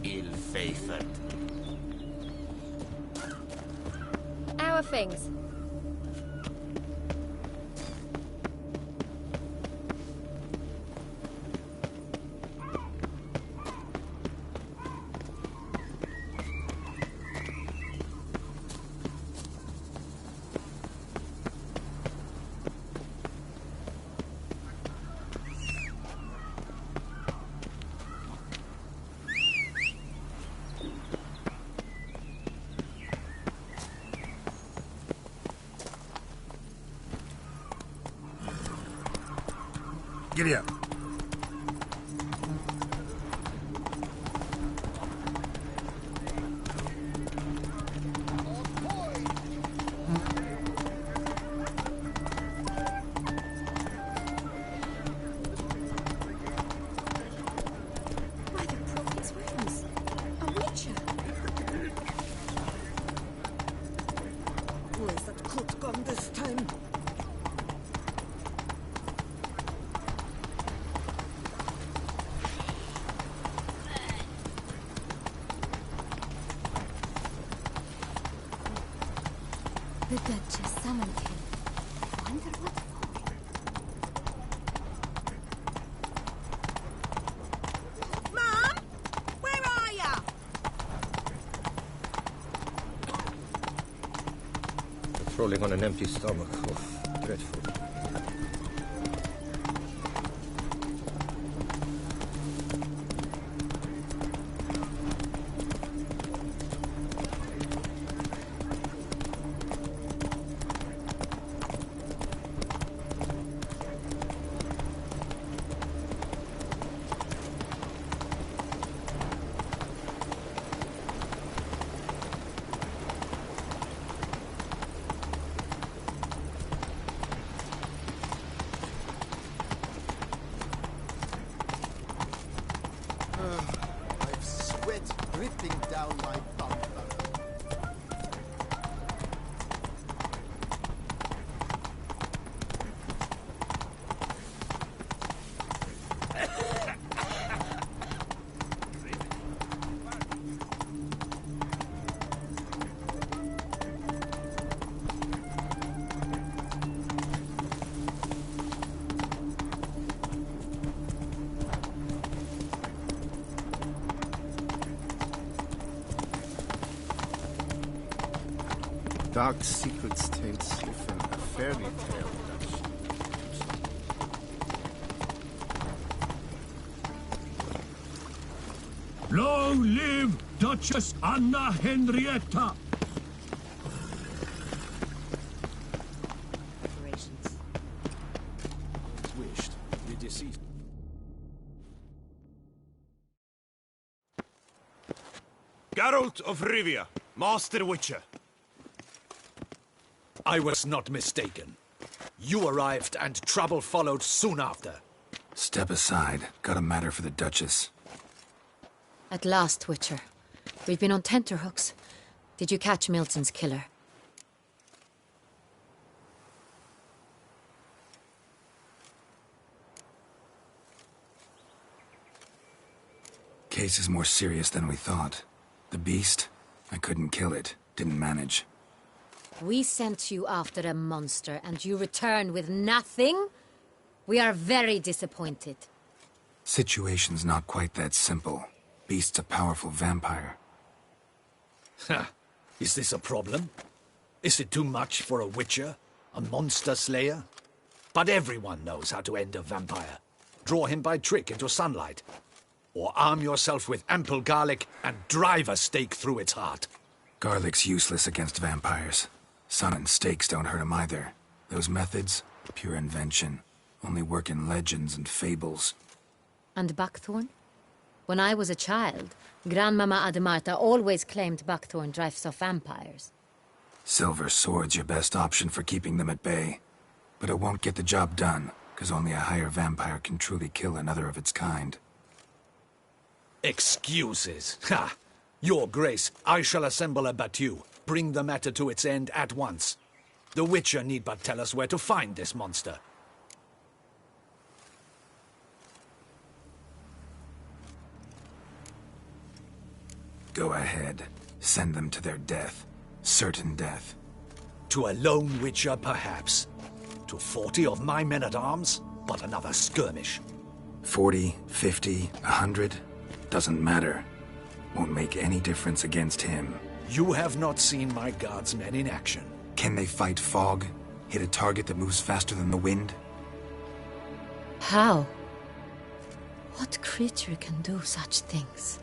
ill-favored. How are things? Giddy up. By the prophet's wounds. A witcher. Where's that cult gone this time? The Duchess summoned him. Wonder what for. Mom? Where are ya? Patrolling on an empty stomach. Oh, dreadful. I've sweat dripping down my bum. Dark secrets taint Sliffen, a fairy tale. Long live Duchess Anna Henrietta! Wished. You deceived. Geralt of Rivia, Master Witcher. I was not mistaken. You arrived and trouble followed soon after. Step aside. Got a matter for the Duchess. At last, Witcher. We've been on tenterhooks. Did you catch Milton's killer? Case is more serious than we thought. The beast? I couldn't kill it. Didn't manage. We sent you after a monster, and you return with nothing? We are very disappointed. Situation's not quite that simple. Beast's a powerful vampire. Ha! Is this a problem? Is it too much for a witcher? A monster slayer? But everyone knows how to end a vampire. Draw him by trick into sunlight. Or arm yourself with ample garlic and drive a stake through its heart. Garlic's useless against vampires. Sun and stakes don't hurt him either. Those methods, pure invention. Only work in legends and fables. And Buckthorn? When I was a child, Grandmama Ademarta always claimed Buckthorn drives off vampires. Silver sword's your best option for keeping them at bay. But it won't get the job done, because only a higher vampire can truly kill another of its kind. Excuses. Ha! Your Grace, I shall assemble a battue. Bring the matter to its end at once. The Witcher need but tell us where to find this monster. Go ahead. Send them to their death. Certain death. To a lone witcher, perhaps. To 40 of my men-at-arms, but another skirmish. 40, 50, 100? Doesn't matter. Won't make any difference against him. You have not seen my guardsmen in action. Can they fight fog? Hit a target that moves faster than the wind? How? What creature can do such things?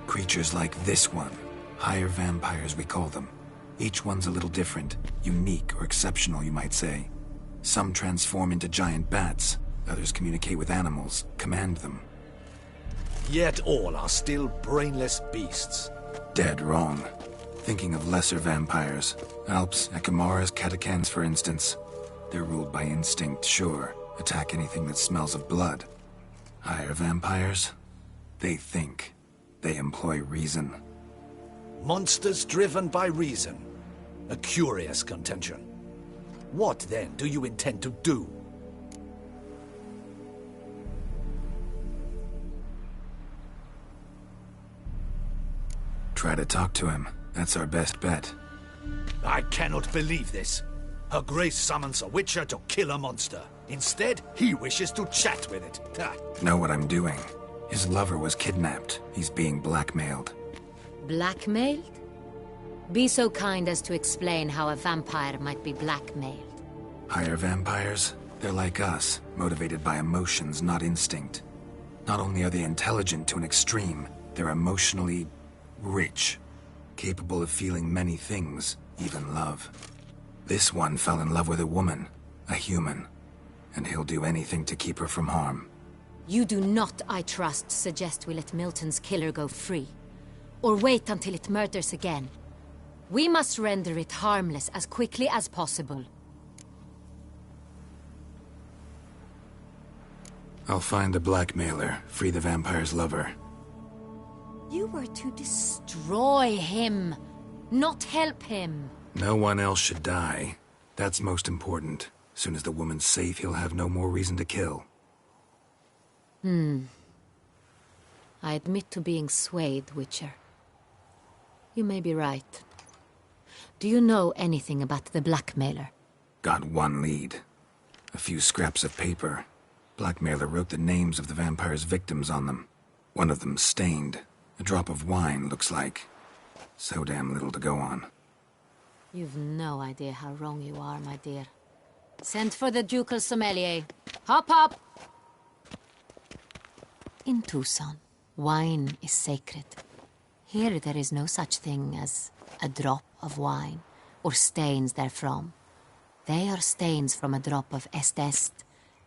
Creatures like this one. Higher vampires, we call them. Each one's a little different. Unique or exceptional, you might say. Some transform into giant bats. Others communicate with animals, command them. Yet all are still brainless beasts. Dead wrong. Thinking of lesser vampires. Alps, Ekamaras, Catechans, for instance. They're ruled by instinct, sure. Attack anything that smells of blood. Higher vampires? They think. They employ reason. Monsters driven by reason. A curious contention. What, then, do you intend to do? Try to talk to him. That's our best bet. I cannot believe this. Her Grace summons a witcher to kill a monster. Instead, he wishes to chat with it. Know what I'm doing. His lover was kidnapped. He's being blackmailed. Blackmailed? Be so kind as to explain how a vampire might be blackmailed. Higher vampires? They're like us, motivated by emotions, not instinct. Not only are they intelligent to an extreme, they're emotionally rich, capable of feeling many things, even love. This one fell in love with a woman, a human, and he'll do anything to keep her from harm. You do not, I trust, suggest we let Milton's killer go free. Or wait until it murders again. We must render it harmless as quickly as possible. I'll find the blackmailer, free the vampire's lover. You were to destroy him, not help him. No one else should die. That's most important. Soon as the woman's safe, he'll have no more reason to kill. I admit to being swayed, Witcher. You may be right. Do you know anything about the blackmailer? Got one lead. A few scraps of paper. Blackmailer wrote the names of the vampire's victims on them. One of them stained. A drop of wine, looks like. So damn little to go on. You've no idea how wrong you are, my dear. Send for the ducal sommelier. Hop, hop! In Tucson, wine is sacred. Here there is no such thing as a drop of wine, or stains therefrom. They are stains from a drop of Est,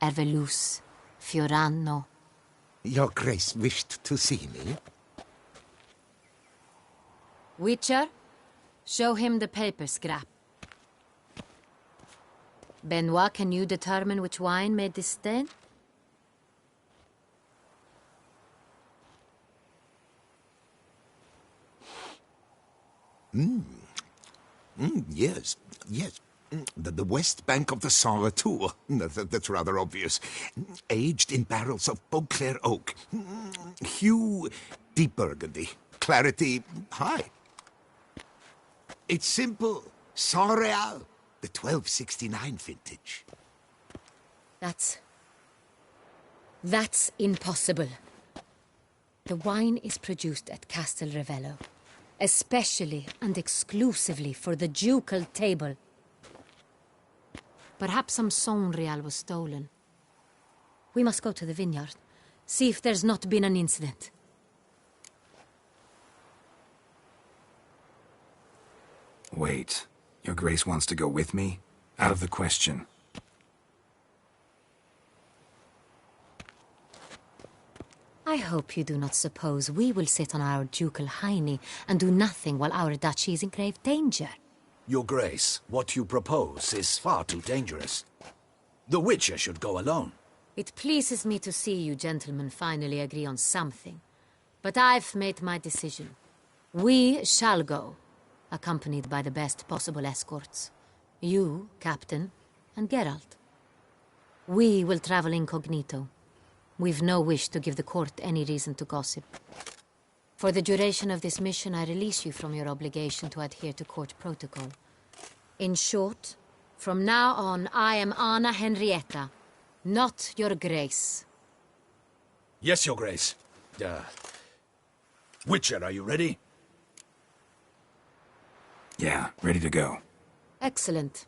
Ervelus, Fiorano. Your Grace wished to see me? Witcher, show him the paper scrap. Benoit, can you determine which wine made this stain? Yes. The west bank of the Saint Retour. That's rather obvious. Aged in barrels of Beauclair oak. Hue, deep burgundy. Clarity, high. It's simple. Saint Real, the 1269 vintage. That's impossible. The wine is produced at Castel Ravello, especially and exclusively for the ducal table. Perhaps some Saint Real was stolen. We must go to the vineyard, see if there's not been an incident. Wait. Your Grace wants to go with me? Out of the question. I hope you do not suppose we will sit on our ducal hiney and do nothing while our duchy is in grave danger. Your Grace, what you propose is far too dangerous. The Witcher should go alone. It pleases me to see you gentlemen finally agree on something. But I've made my decision. We shall go, accompanied by the best possible escorts. You, Captain, and Geralt. We will travel incognito. We've no wish to give the court any reason to gossip. For the duration of this mission, I release you from your obligation to adhere to court protocol. In short, from now on, I am Anna Henrietta, not your grace. Yes, Your Grace. Witcher, are you ready? Yeah, ready to go. Excellent.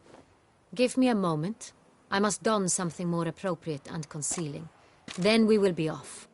Give me a moment. I must don something more appropriate and concealing. Then we will be off.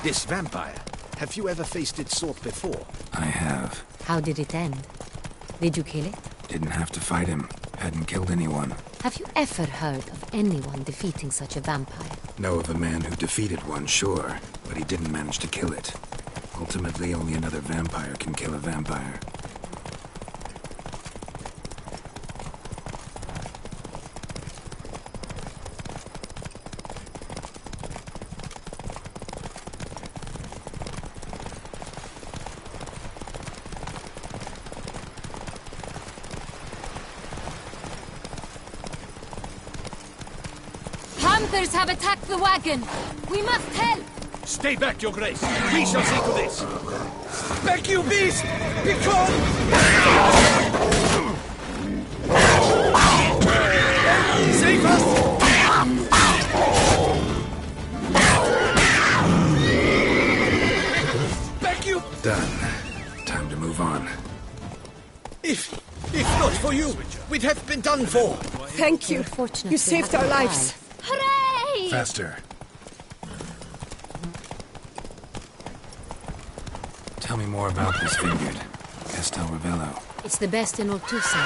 This vampire, have you ever faced its sort before? I have. How did it end? Did you kill it? Didn't have to fight him. Hadn't killed anyone. Have you ever heard of anyone defeating such a vampire? Know of a man who defeated one, sure, but he didn't manage to kill it. Ultimately, only another vampire can kill a vampire. Hunters have attacked the wagon! We must help! Stay back, Your Grace. We shall see to this. Back, you beast! Begone! Save us! Back, you! Done. Time to move on. If not for you, we'd have been done for. Thank you. Unfortunately, You saved our lives. Hooray! Faster. Tell me more about this vineyard. Castel Ravello. It's the best in Oltusa.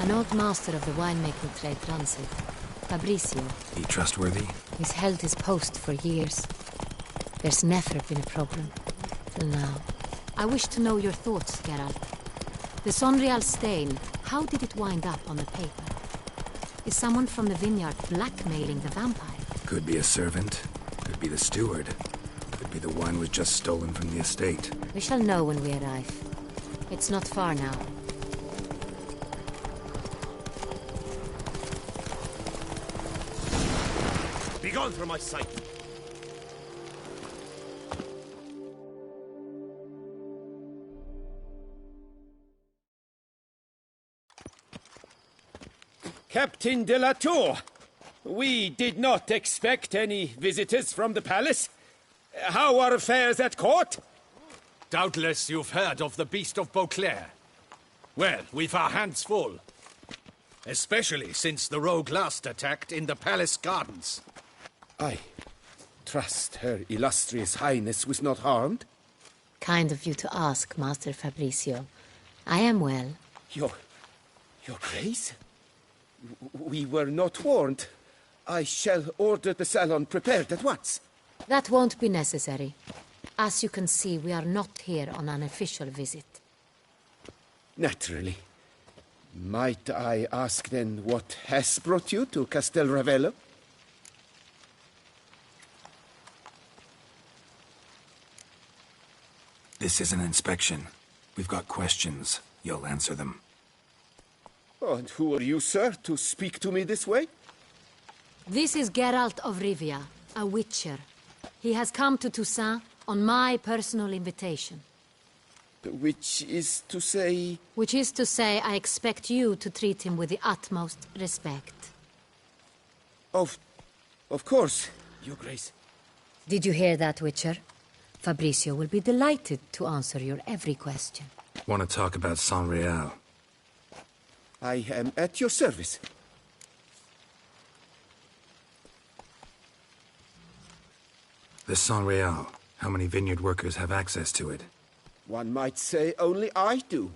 An old master of the winemaking trade runs it. Fabrizio. He trustworthy? He's held his post for years. There's never been a problem. Till now. I wish to know your thoughts, Geralt. The Sonreal stain, how did it wind up on the paper? Is someone from the vineyard blackmailing the vampire? Could be a servant. Could be the steward. Could be the wine was just stolen from the estate. We shall know when we arrive. It's not far now. Begone from my sight. Captain de la Tour, we did not expect any visitors from the palace. How are affairs at court? Doubtless you've heard of the Beast of Beauclair. Well, we've our hands full. Especially since the rogue last attacked in the palace gardens. I trust Her Illustrious Highness was not harmed. Kind of you to ask, Master Fabrizio. I am well. Your Grace? We were not warned. I shall order the salon prepared at once. That won't be necessary. As you can see, we are not here on an official visit. Naturally. Might I ask then what has brought you to Castel Ravello? This is an inspection. We've got questions. You'll answer them. Oh, and who are you, sir, to speak to me this way? This is Geralt of Rivia, a witcher. He has come to Toussaint on my personal invitation. Which is to say... Which is to say, I expect you to treat him with the utmost respect. Of course, Your Grace. Did you hear that, Witcher? Fabricio will be delighted to answer your every question. Want to talk about San Real? I am at your service. The San Real. How many vineyard workers have access to it? One might say only I do.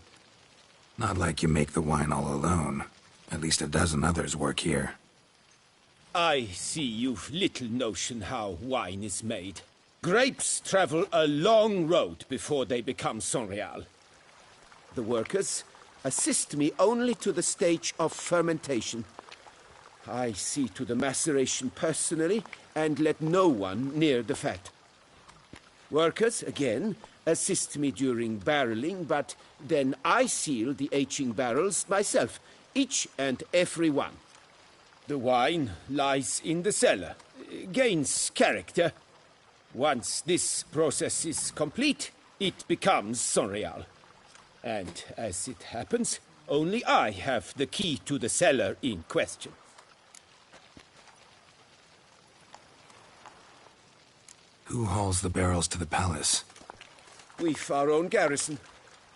Not like you make the wine all alone. At least a dozen others work here. I see you've little notion how wine is made. Grapes travel a long road before they become Sonreal. The workers assist me only to the stage of fermentation. I see to the maceration personally and let no one near the fat. Workers, again, assist me during barreling, but then I seal the aging barrels myself, each and every one. The wine lies in the cellar, gains character. Once this process is complete, it becomes Sonreal. And as it happens, only I have the key to the cellar in question. Who hauls the barrels to the palace? We've our own garrison.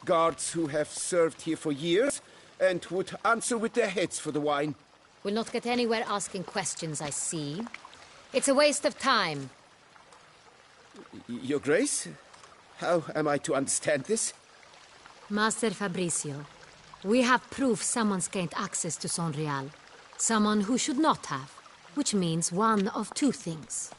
Guards who have served here for years and would answer with their heads for the wine. We'll not get anywhere asking questions, I see. It's a waste of time. Your Grace? How am I to understand this? Master Fabricio, we have proof someone's gained access to Sonreal. Someone who should not have, which means one of two things.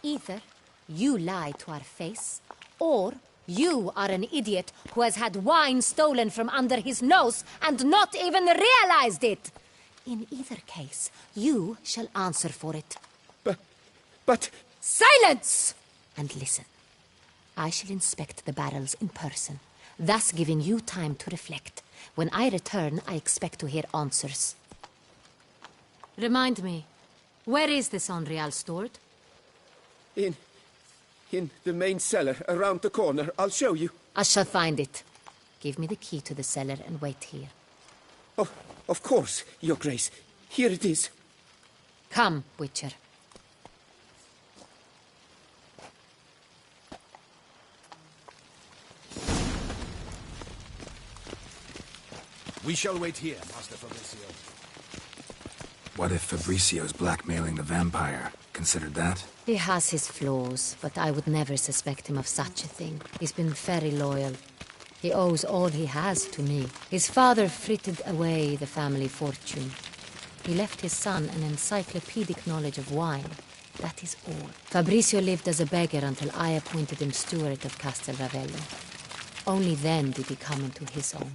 Either you lie to our face, or you are an idiot who has had wine stolen from under his nose and not even realized it. In either case, you shall answer for it. But... Silence! And listen. I shall inspect the barrels in person, thus giving you time to reflect. When I return, I expect to hear answers. Remind me, where is the Sonreal stored? In the main cellar, around the corner. I'll show you. I shall find it. Give me the key to the cellar and wait here. Oh, of course, Your Grace. Here it is. Come, Witcher. We shall wait here, Master Fabricio. What if Fabricio's blackmailing the vampire? Considered that? He has his flaws, but I would never suspect him of such a thing. He's been very loyal. He owes all he has to me. His father frittered away the family fortune. He left his son an encyclopedic knowledge of wine. That is all. Fabricio lived as a beggar until I appointed him steward of Castel Ravello. Only then did he come into his own.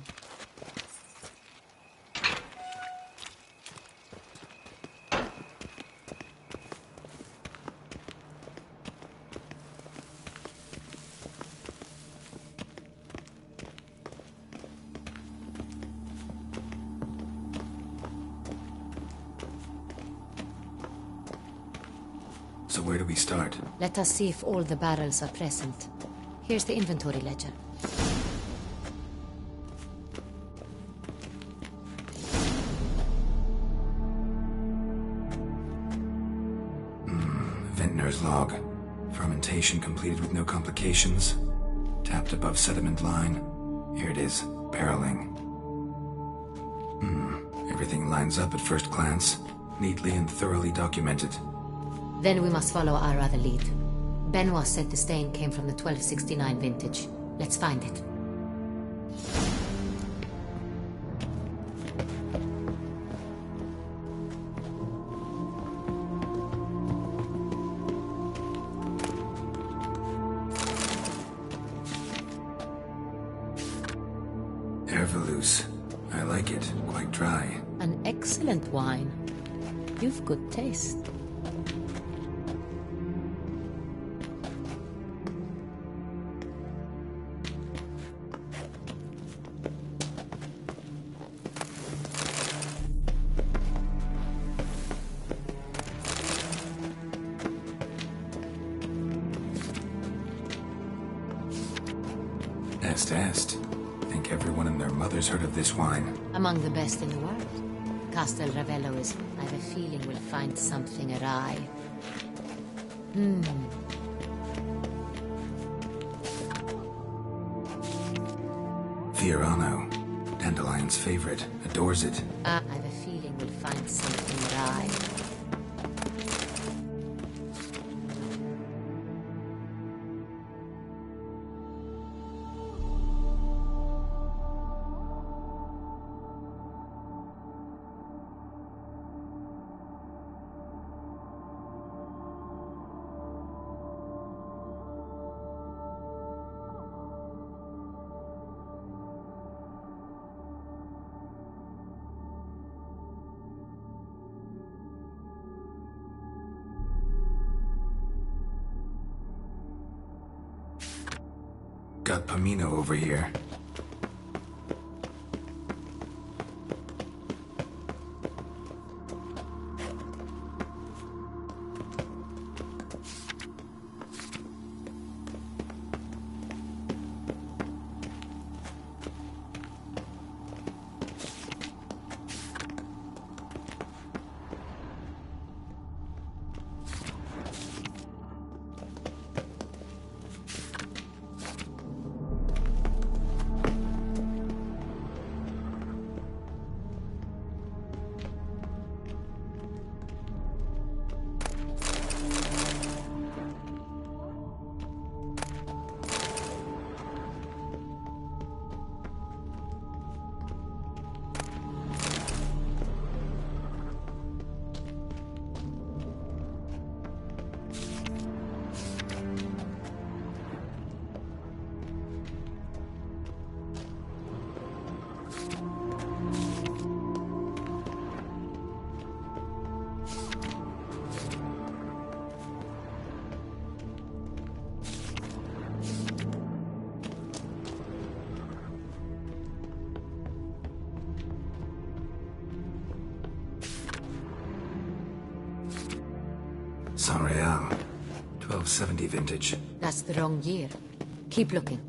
So where do we start? Let us see if all the barrels are present. Here's the inventory ledger. Vintner's log. Fermentation completed with no complications. Tapped above sediment line. Here it is. Barreling. Everything lines up at first glance. Neatly and thoroughly documented. Then we must follow our other lead. Benoit said the stain came from the 1269 vintage. Let's find it. Herveloos. I like it. Quite dry. An excellent wine. You've good taste. Est. Think everyone and their mother's heard of this wine. Among the best in the world. Castel Ravello is, I have a feeling we'll find something awry. Fiorano. Dandelion's favorite. Adores it. I have a feeling we'll find something awry. Got Pomino over here. San Real. 1270 vintage. That's the wrong year. Keep looking.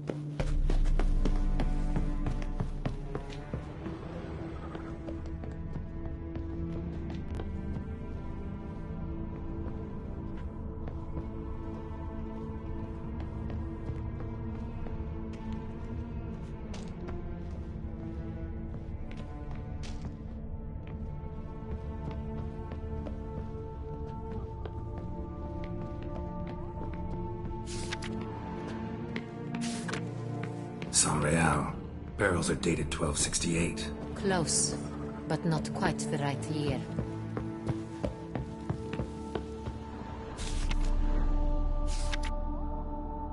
San Real. Barrels are dated 1268. Close, but not quite the right year.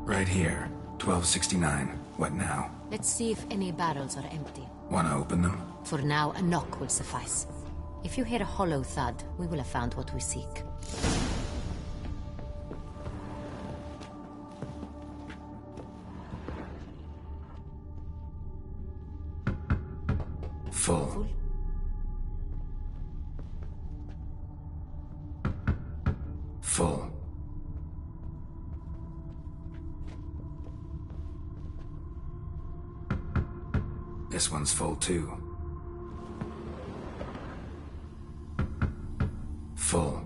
Right here. 1269. What now? Let's see if any barrels are empty. Wanna open them? For now, a knock will suffice. If you hear a hollow thud, we will have found what we seek. Full. Full. This one's full too. Full.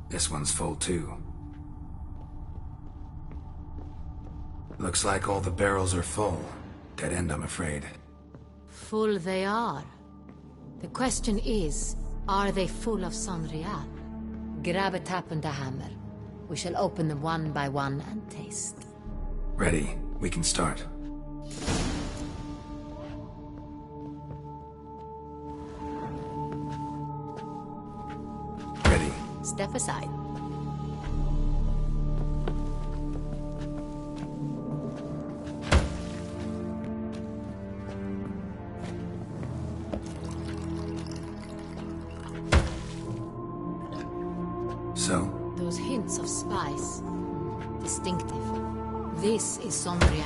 This one's full too. Looks like all the barrels are full. Dead end, I'm afraid. Full they are. The question is, are they full of San Real? Grab a tap and a hammer. We shall open them one by one and taste. Ready. We can start. Ready. Step aside. So? Those hints of spice. Distinctive. This is San Real.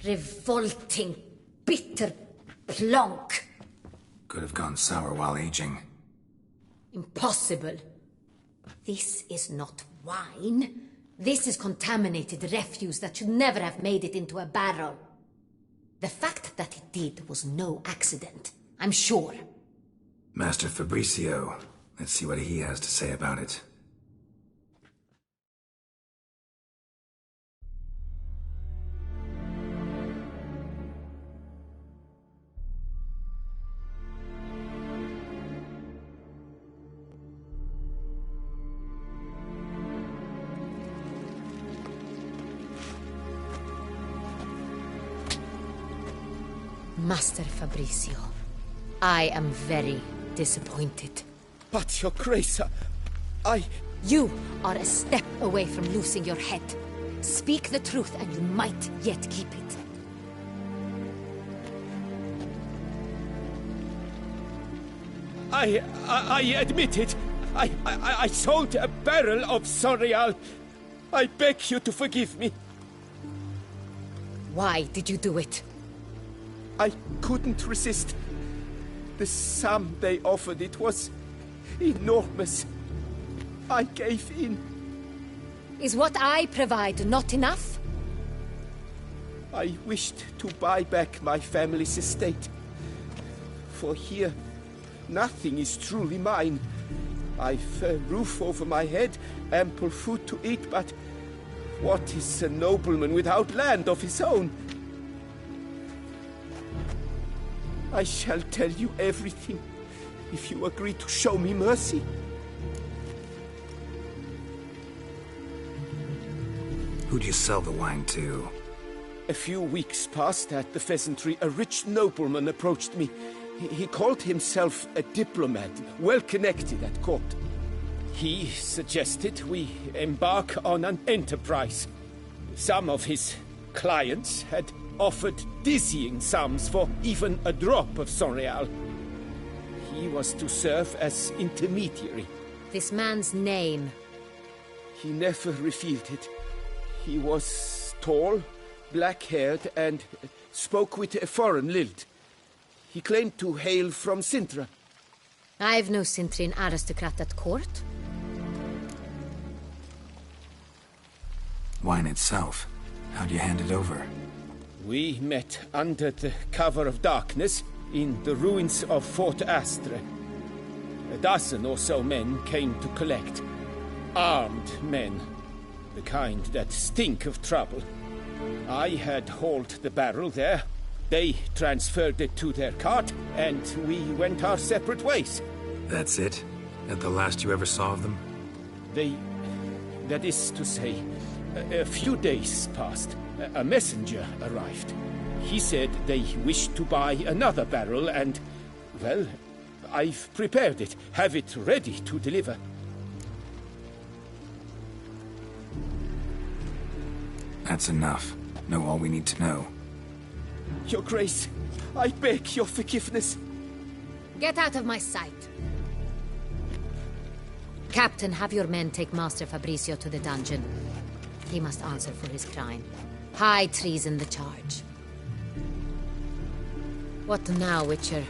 Revolting, bitter plonk. Could have gone sour while aging. Impossible. This is not wine. This is contaminated refuse that should never have made it into a barrel. The fact that it did was no accident, I'm sure. Master Fabricio. Let's see what he has to say about it. Master Fabricio, I am very disappointed. But, Your Grace, I... You are a step away from losing your head. Speak the truth and you might yet keep it. I admit it. I sold a barrel of Sorial. I beg you to forgive me. Why did you do it? I couldn't resist. The sum they offered, it was enormous. I gave in. Is what I provide not enough? I wished to buy back my family's estate. For here, nothing is truly mine. I've a roof over my head, ample food to eat, but what is a nobleman without land of his own? I shall tell you everything, if you agree to show me mercy. Who'd you sell the wine to? A few weeks past at the pheasantry, a rich nobleman approached me. He called himself a diplomat, well connected at court. He suggested we embark on an enterprise. Some of his clients had offered dizzying sums for even a drop of Sorial. He was to serve as intermediary. This man's name? He never revealed it. He was tall, black-haired, and spoke with a foreign lilt. He claimed to hail from Sintra. I've no Sintrian aristocrat at court. Wine itself. How'd you hand it over? We met under the cover of darkness in the ruins of Fort Astre. A dozen or so men came to collect. Armed men. The kind that stink of trouble. I had hauled the barrel there. They transferred it to their cart, and we went our separate ways. That's it? At the last you ever saw of them? That is to say, a few days passed. A messenger arrived. He said they wished to buy another barrel and, well, I've prepared it. Have it ready to deliver. That's enough. Know all we need to know. Your Grace, I beg your forgiveness. Get out of my sight. Captain, have your men take Master Fabricio to the dungeon. He must answer for his crime. High treason the charge. What now, Witcher?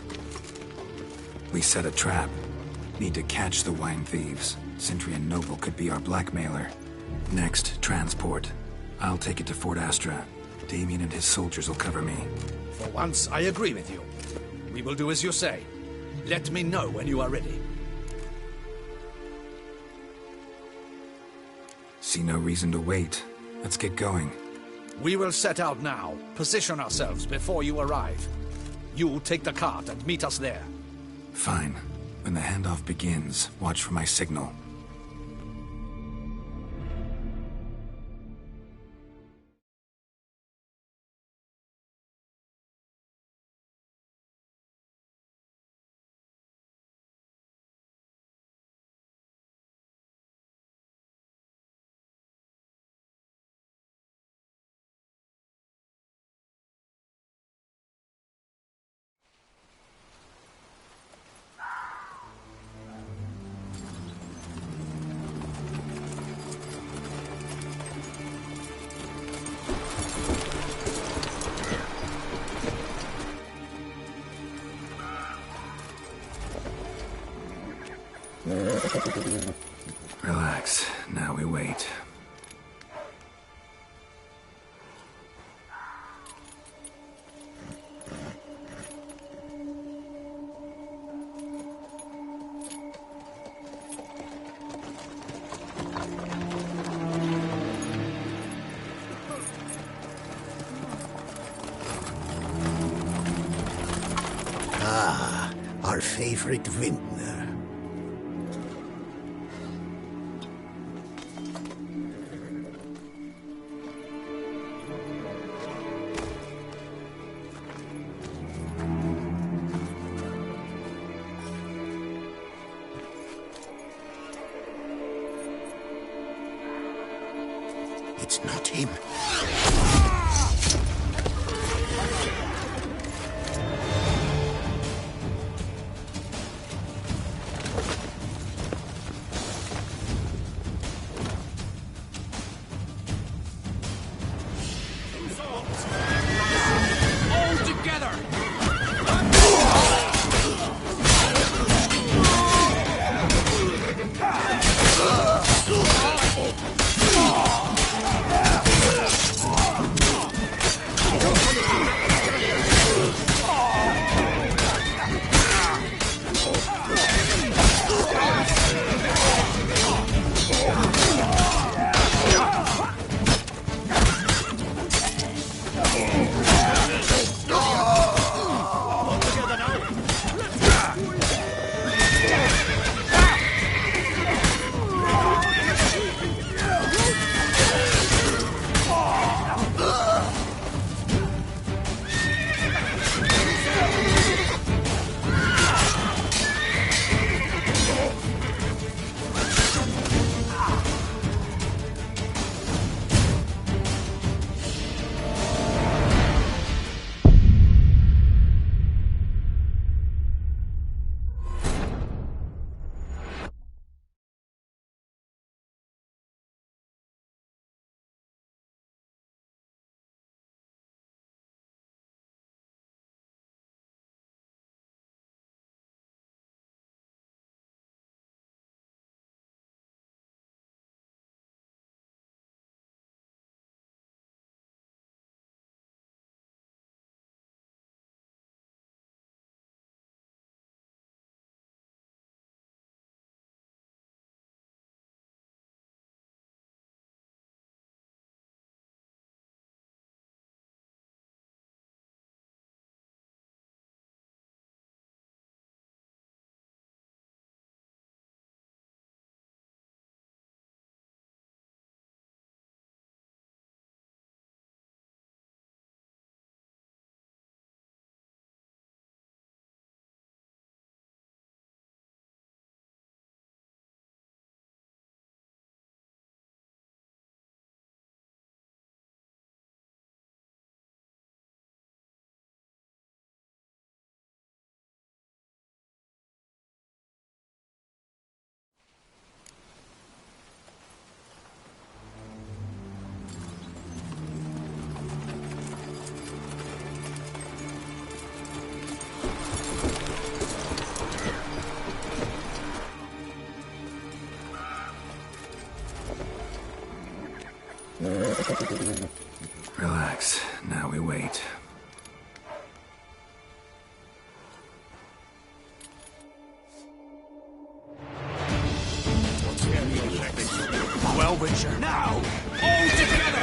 We set a trap. Need to catch the wine thieves. Sintrian Noble could be our blackmailer. Next, transport. I'll take it to Fort Astra. Damien and his soldiers will cover me. For once, I agree with you. We will do as you say. Let me know when you are ready. See no reason to wait. Let's get going. We will set out now. Position ourselves before you arrive. You take the cart and meet us there. Fine. When the handoff begins, watch for my signal. Relax. Now we wait. Our favorite vintner. It's not him. Relax. Now we wait. Well, Witcher, now, all together!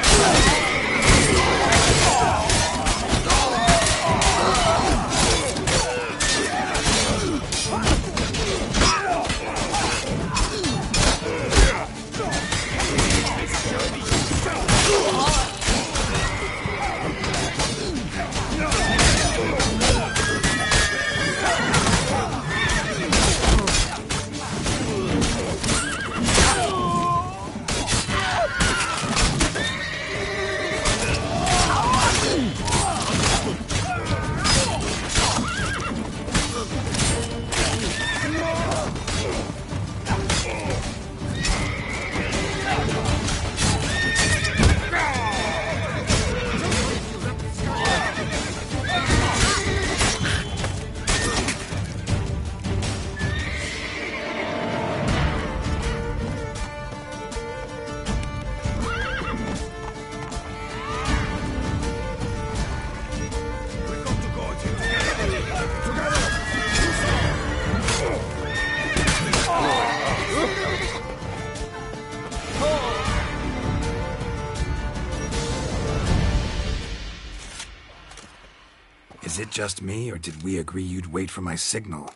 Is it just me, or did we agree you'd wait for my signal?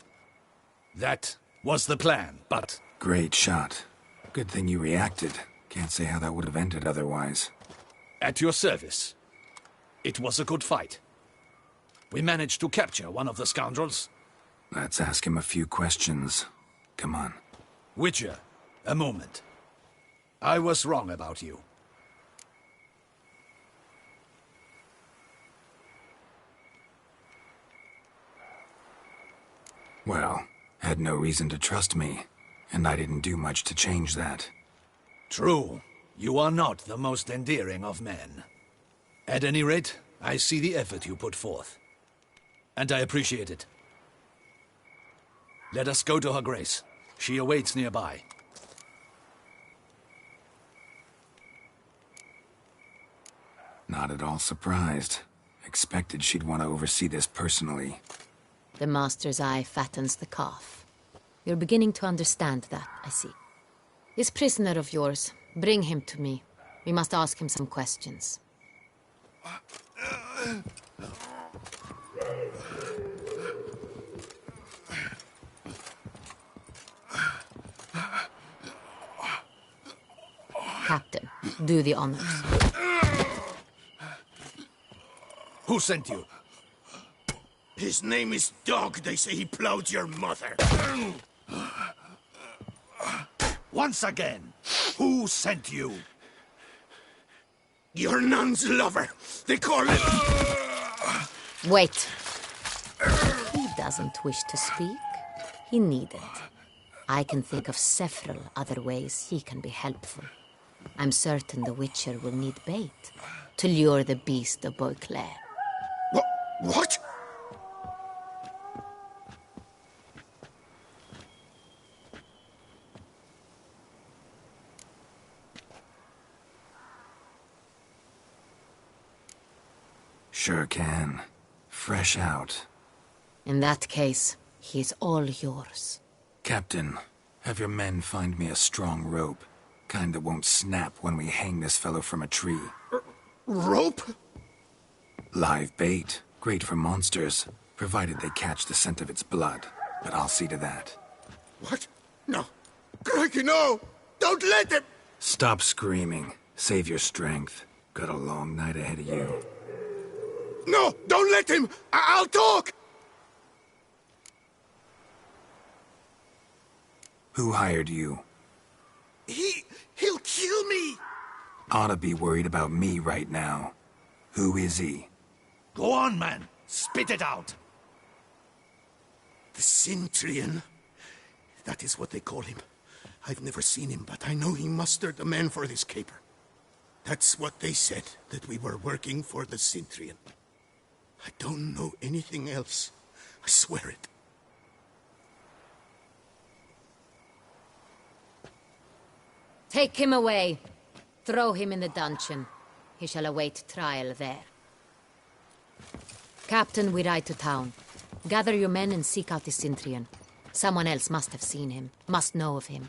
That was the plan, but... Great shot. Good thing you reacted. Can't say how that would have ended otherwise. At your service. It was a good fight. We managed to capture one of the scoundrels. Let's ask him a few questions. Come on. Witcher, a moment. I was wrong about you. Well, had no reason to trust me, and I didn't do much to change that. True. You are not the most endearing of men. At any rate, I see the effort you put forth. And I appreciate it. Let us go to her grace. She awaits nearby. Not at all surprised. Expected she'd want to oversee this personally. The Master's eye fattens the calf. You're beginning to understand that, I see. This prisoner of yours, bring him to me. We must ask him some questions. Captain, do the honors. Who sent you? His name is Dog. They say he plowed your mother. Once again, who sent you? Your nun's lover. They call him... Wait. He doesn't wish to speak. He needn't. I can think of several other ways he can be helpful. I'm certain the Witcher will need bait to lure the beast of Beauclair. What? Sure can. Fresh out. In that case, he's all yours. Captain, have your men find me a strong rope. Kind that won't snap when we hang this fellow from a tree. Rope? Live bait. Great for monsters, provided they catch the scent of its blood. But I'll see to that. What? No. Crikey, no! Don't let him! Stop screaming. Save your strength. Got a long night ahead of you. No! Don't let him! I'll talk! Who hired you? He'll kill me! Ought to be worried about me right now. Who is he? Go on, man. Spit it out. The Cintrian. That is what they call him. I've never seen him, but I know he mustered the men for this caper. That's what they said, that we were working for the Cintrian. I don't know anything else. I swear it. Take him away. Throw him in the dungeon. He shall await trial there. Captain, we ride to town. Gather your men and seek out the Cintrian. Someone else must have seen him, must know of him.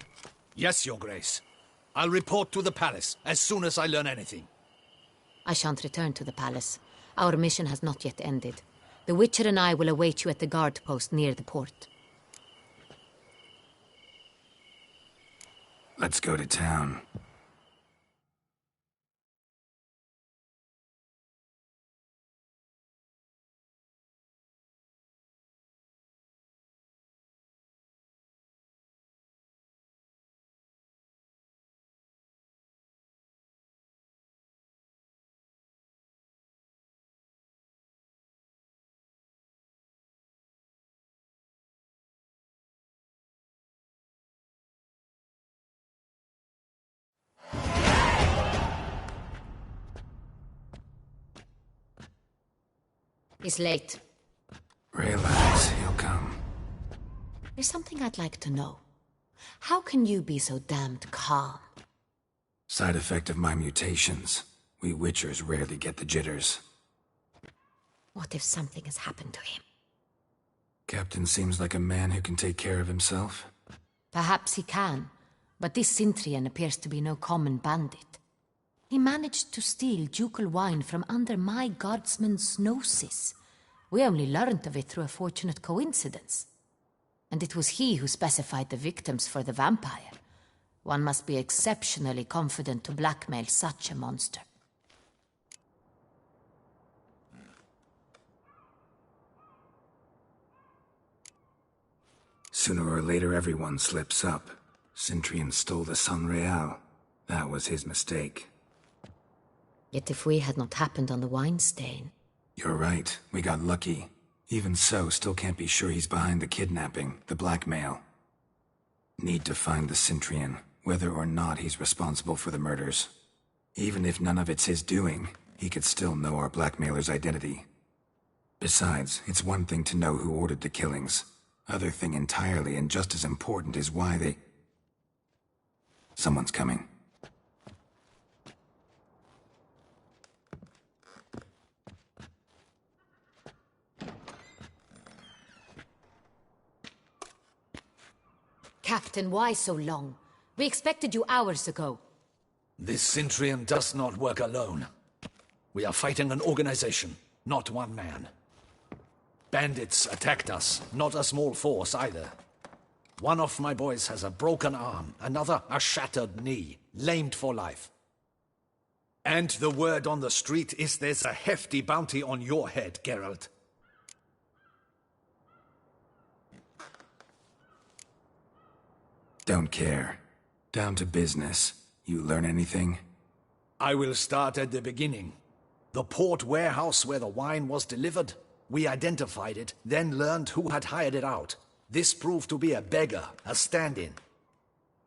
Yes, Your Grace. I'll report to the palace as soon as I learn anything. I shan't return to the palace. Our mission has not yet ended. The Witcher and I will await you at the guard post near the port. Let's go to town. He's late. Relax, he'll come. There's something I'd like to know. How can you be so damned calm? Side effect of my mutations. We Witchers rarely get the jitters. What if something has happened to him? Captain seems like a man who can take care of himself. Perhaps he can, but this Cintrian appears to be no common bandit. He managed to steal ducal wine from under my guardsman's noses. We only learned of it through a fortunate coincidence. And it was he who specified the victims for the vampire. One must be exceptionally confident to blackmail such a monster. Sooner or later, everyone slips up. Cintrian stole the San Real. That was his mistake. Yet if we had not happened on the wine stain... You're right. We got lucky. Even so, still can't be sure he's behind the kidnapping, the blackmail. Need to find the Cintrian, whether or not he's responsible for the murders. Even if none of it's his doing, he could still know our blackmailer's identity. Besides, it's one thing to know who ordered the killings. Other thing entirely, and just as important, is why they... Someone's coming. Captain, why so long? We expected you hours ago. This Cintrian does not work alone. We are fighting an organization, not one man. Bandits attacked us, not a small force either. One of my boys has a broken arm, another a shattered knee, lamed for life. And the word on the street is there's a hefty bounty on your head, Geralt. Don't care. Down to business. You learn anything? I will start at the beginning. The port warehouse where the wine was delivered. We identified it, then learned who had hired it out. This proved to be a beggar, a stand-in.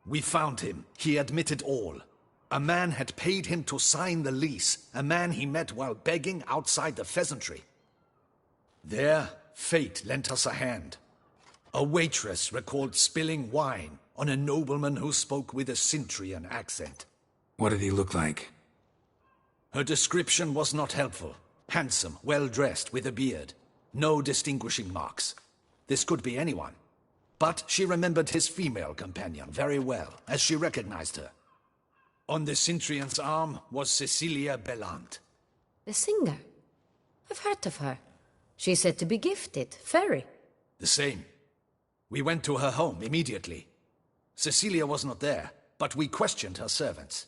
We found him. He admitted all. A man had paid him to sign the lease, a man he met while begging outside the pheasantry. There, fate lent us a hand. A waitress recalled spilling wine on a nobleman who spoke with a Cintrian accent. What did he look like? Her description was not helpful. Handsome, well-dressed, with a beard. No distinguishing marks. This could be anyone. But she remembered his female companion very well, as she recognized her. On the Cintrian's arm was Cecilia Bellant. The singer? I've heard of her. She's said to be gifted, fairy. The same. We went to her home immediately. Cecilia was not there, but we questioned her servants.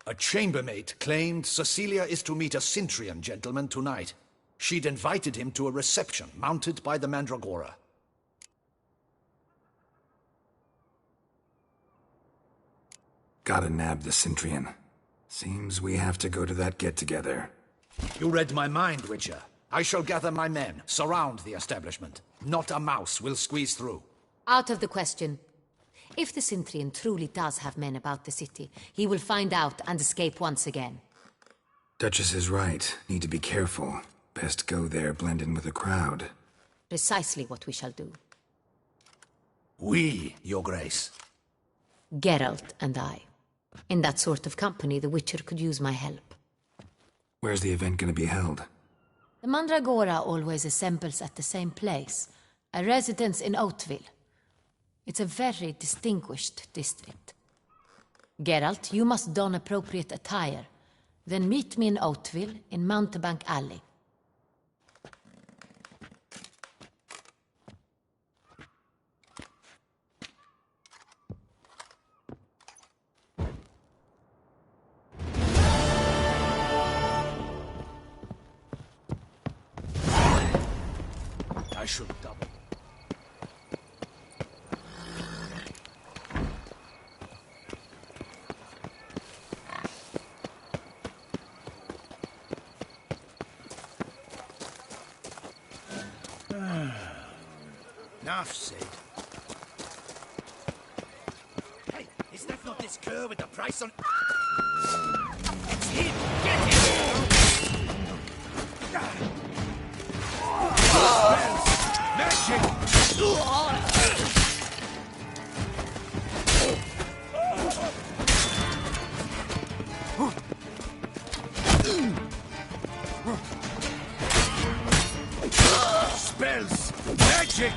A chambermaid claimed Cecilia is to meet a Cintrian gentleman tonight. She'd invited him to a reception mounted by the Mandragora. Gotta nab the Cintrian. Seems we have to go to that get-together. You read my mind, Witcher. I shall gather my men, surround the establishment. Not a mouse will squeeze through. Out of the question. If the Cintrian truly does have men about the city, he will find out and escape once again. Duchess is right. Need to be careful. Best go there, blend in with the crowd. Precisely what we shall do. We, Your Grace. Geralt and I. In that sort of company, the Witcher could use my help. Where's the event gonna be held? The Mandragora always assembles at the same place, a residence in Oatville. It's a very distinguished district. Geralt, you must don appropriate attire. Then meet me in Oatville, in Mountebank Alley. I should double. Enough said. Hey, is that not this cur with the price on... It's him! Get him! Magic! Spells! Magic!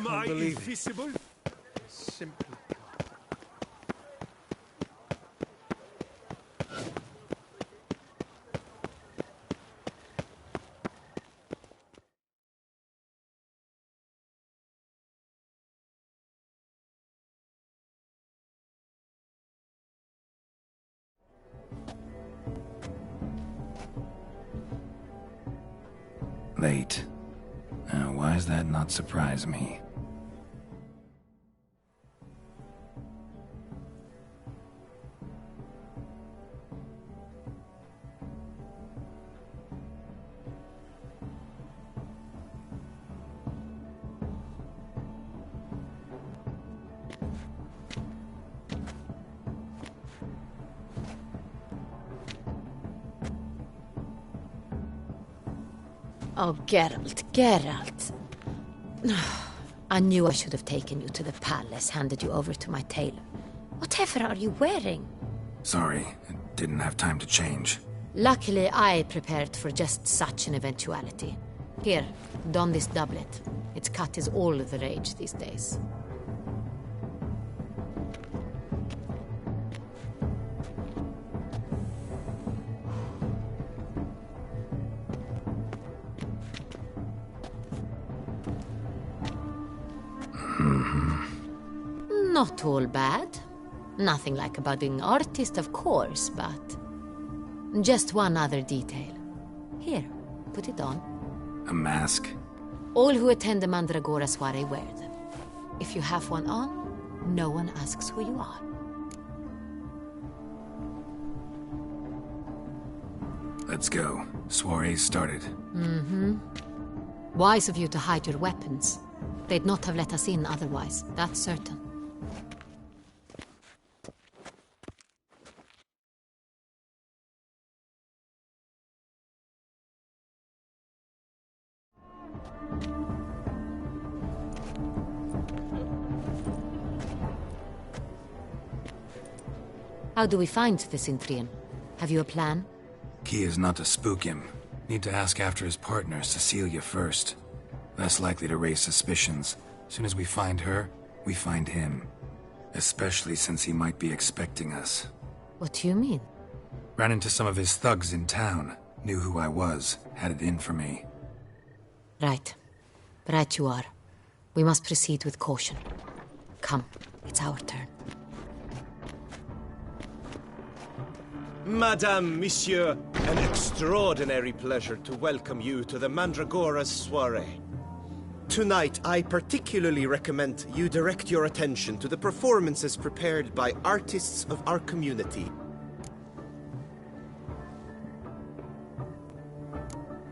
I invisible? Simply. Late. Why does that not surprise me? Oh, Geralt, Geralt. I knew I should have taken you to the palace, handed you over to my tailor. Whatever are you wearing? Sorry, I didn't have time to change. Luckily, I prepared for just such an eventuality. Here, don this doublet. Its cut is all the rage these days. Not all bad. Nothing like a budding artist, of course, but... just one other detail. Here, put it on. A mask? All who attend the Mandragora soiree wear them. If you have one on, no one asks who you are. Let's go. Soiree's started. Wise of you to hide your weapons. They'd not have let us in otherwise, that's certain. How do we find the Cintrian? Have you a plan? Key is not to spook him. Need to ask after his partner, Cecilia, first. Less likely to raise suspicions. Soon as we find her, we find him. Especially since he might be expecting us. What do you mean? Ran into some of his thugs in town. Knew who I was. Had it in for me. Right. Right you are. We must proceed with caution. Come, it's our turn. Madame, Monsieur, an extraordinary pleasure to welcome you to the Mandragora's soiree. Tonight, I particularly recommend you direct your attention to the performances prepared by artists of our community.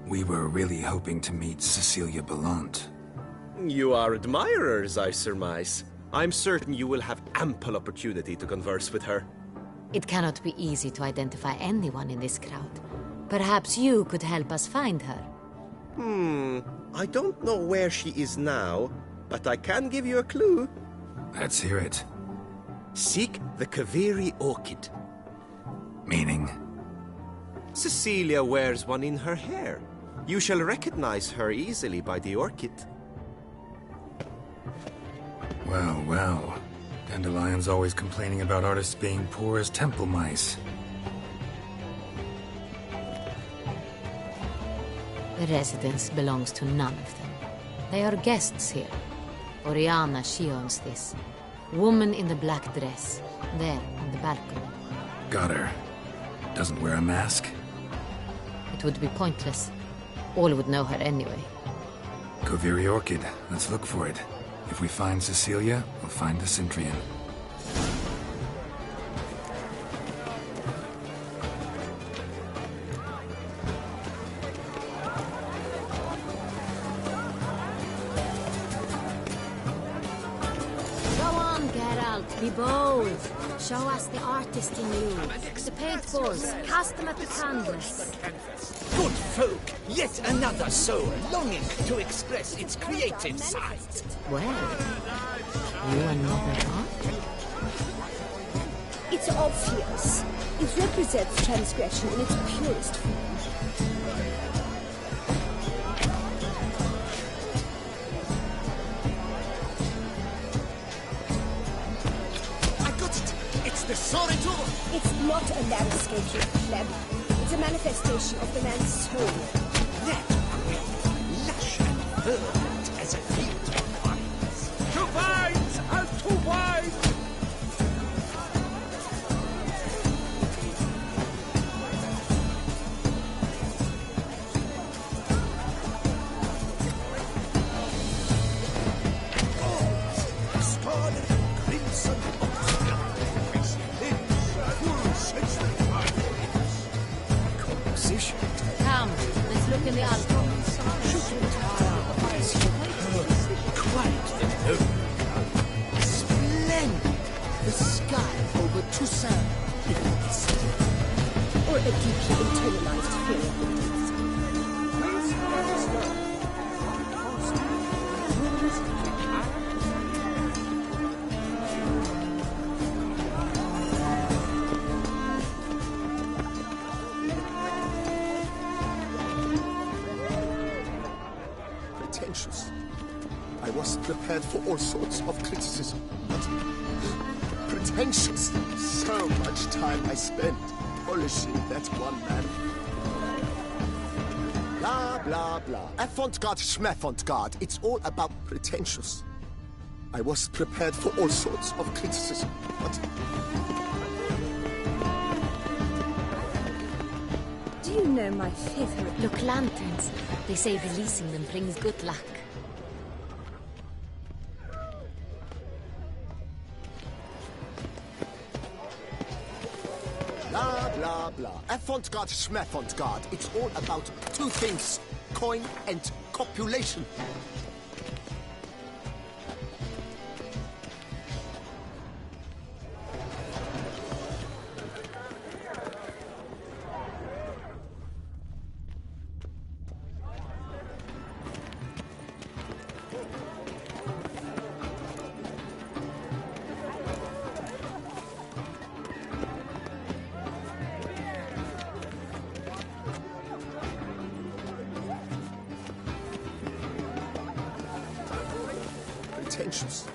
We were really hoping to meet Cecilia Belant. You are admirers, I surmise. I'm certain you will have ample opportunity to converse with her. It cannot be easy to identify anyone in this crowd. Perhaps you could help us find her. I don't know where she is now, but I can give you a clue. Let's hear it. Seek the Kaviri orchid. Meaning? Cecilia wears one in her hair. You shall recognize her easily by the orchid. Well, well. Dandelion's always complaining about artists being poor as temple mice. The residence belongs to none of them. They are guests here. Oriana, she owns this. Woman in the black dress. There, on the balcony. Got her. Doesn't wear a mask? It would be pointless. All would know her anyway. Kaviri Orchid. Let's look for it. If we find Cecilia, we'll find the Cintrian. Go on, Geralt. Be bold. Show us the artist in you. The paintballs. Cast them at the canvas. Good folk, yet another soul longing to express its creative side. Well, you are never art? It's obvious. It represents transgression in its purest form. It's not a landscape, you pleb. It's a manifestation of the man's soul. That great, lush and verdant as a field of vines. To vines and to wine! Come, let's look in the alcove. Quiet and open. Splendid. The sky over Toussaint. Or a deeply internalized fear of the beast. Pretentious. I was prepared for all sorts of criticism, but pretentious. So much time I spent polishing that one man. Blah, blah, blah. Avant-garde, schmavant-garde. It's all about pretentious. I was prepared for all sorts of criticism, but... Do you know my favorite? Look, lanterns. They say releasing them brings good luck. Blah, blah, blah. Avant-garde, schmavant-garde. It's all about two things. Coin and copulation. Pretentious.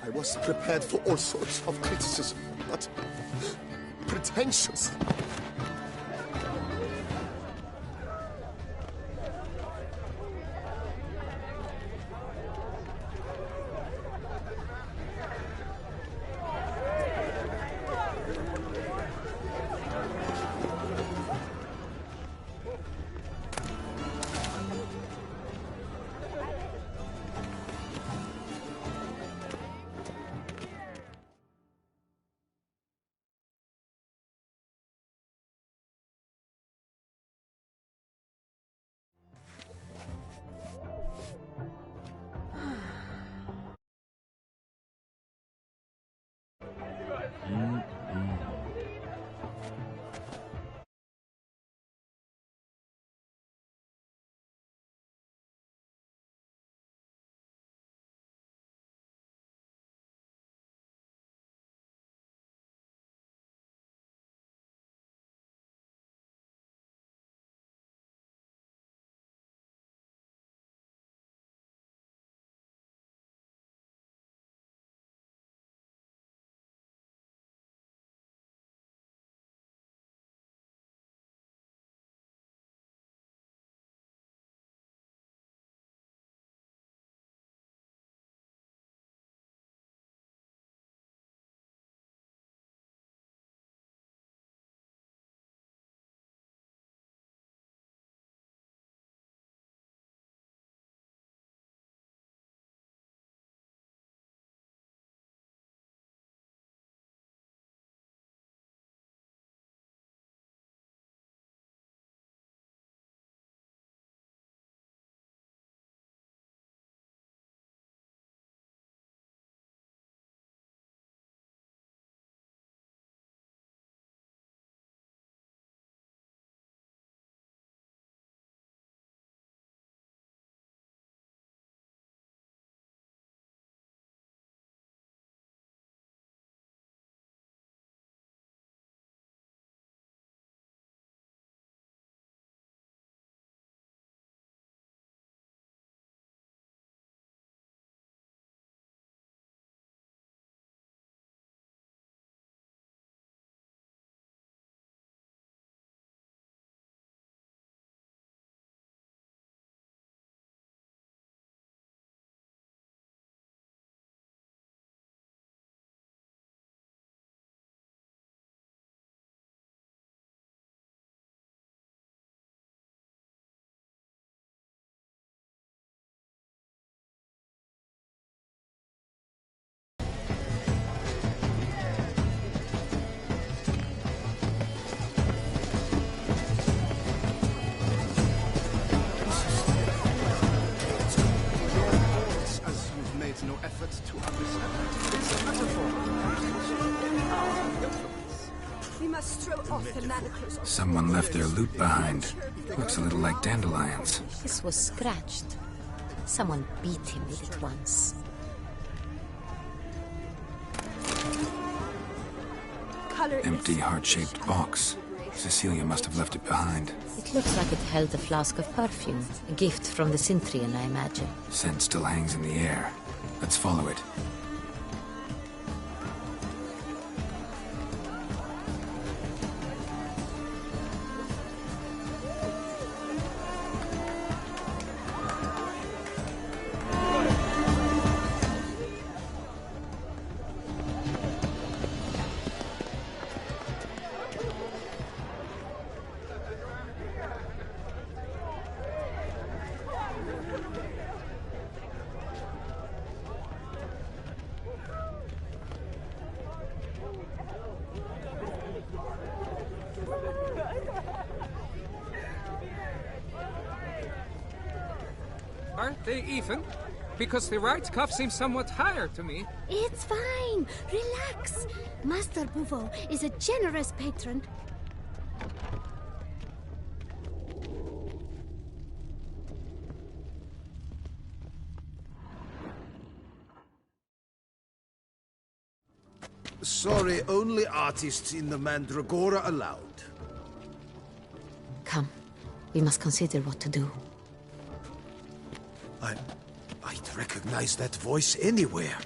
I was prepared for all sorts of criticism, but pretentious. No effort to understand. It's a metaphor. We must throw off the manacles. Someone left their loot behind. Looks a little like dandelions. This was scratched. Someone beat him with it once. Empty, heart-shaped box. Cecilia must have left it behind. It looks like it held a flask of perfume. A gift from the Cintrian, I imagine. Scent still hangs in the air. Let's follow it. Aren't they even? Because the right cuff seems somewhat higher to me. It's fine. Relax. Master Bouveau is a generous patron. Sorry, only artists in the Mandragora allowed. Come. We must consider what to do. I'd recognize that voice anywhere.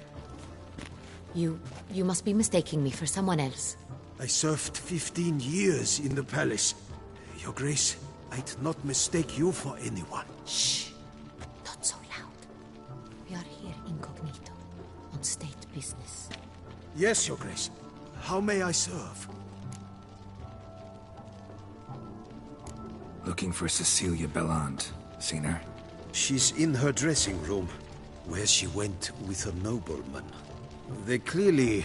You must be mistaking me for someone else. I served 15 years in the palace. Your Grace, I'd not mistake you for anyone. Shh! Not so loud. We are here incognito, on state business. Yes, Your Grace. How may I serve? Looking for Cecilia Bellant. Seen her? She's in her dressing room, where she went with a nobleman. They clearly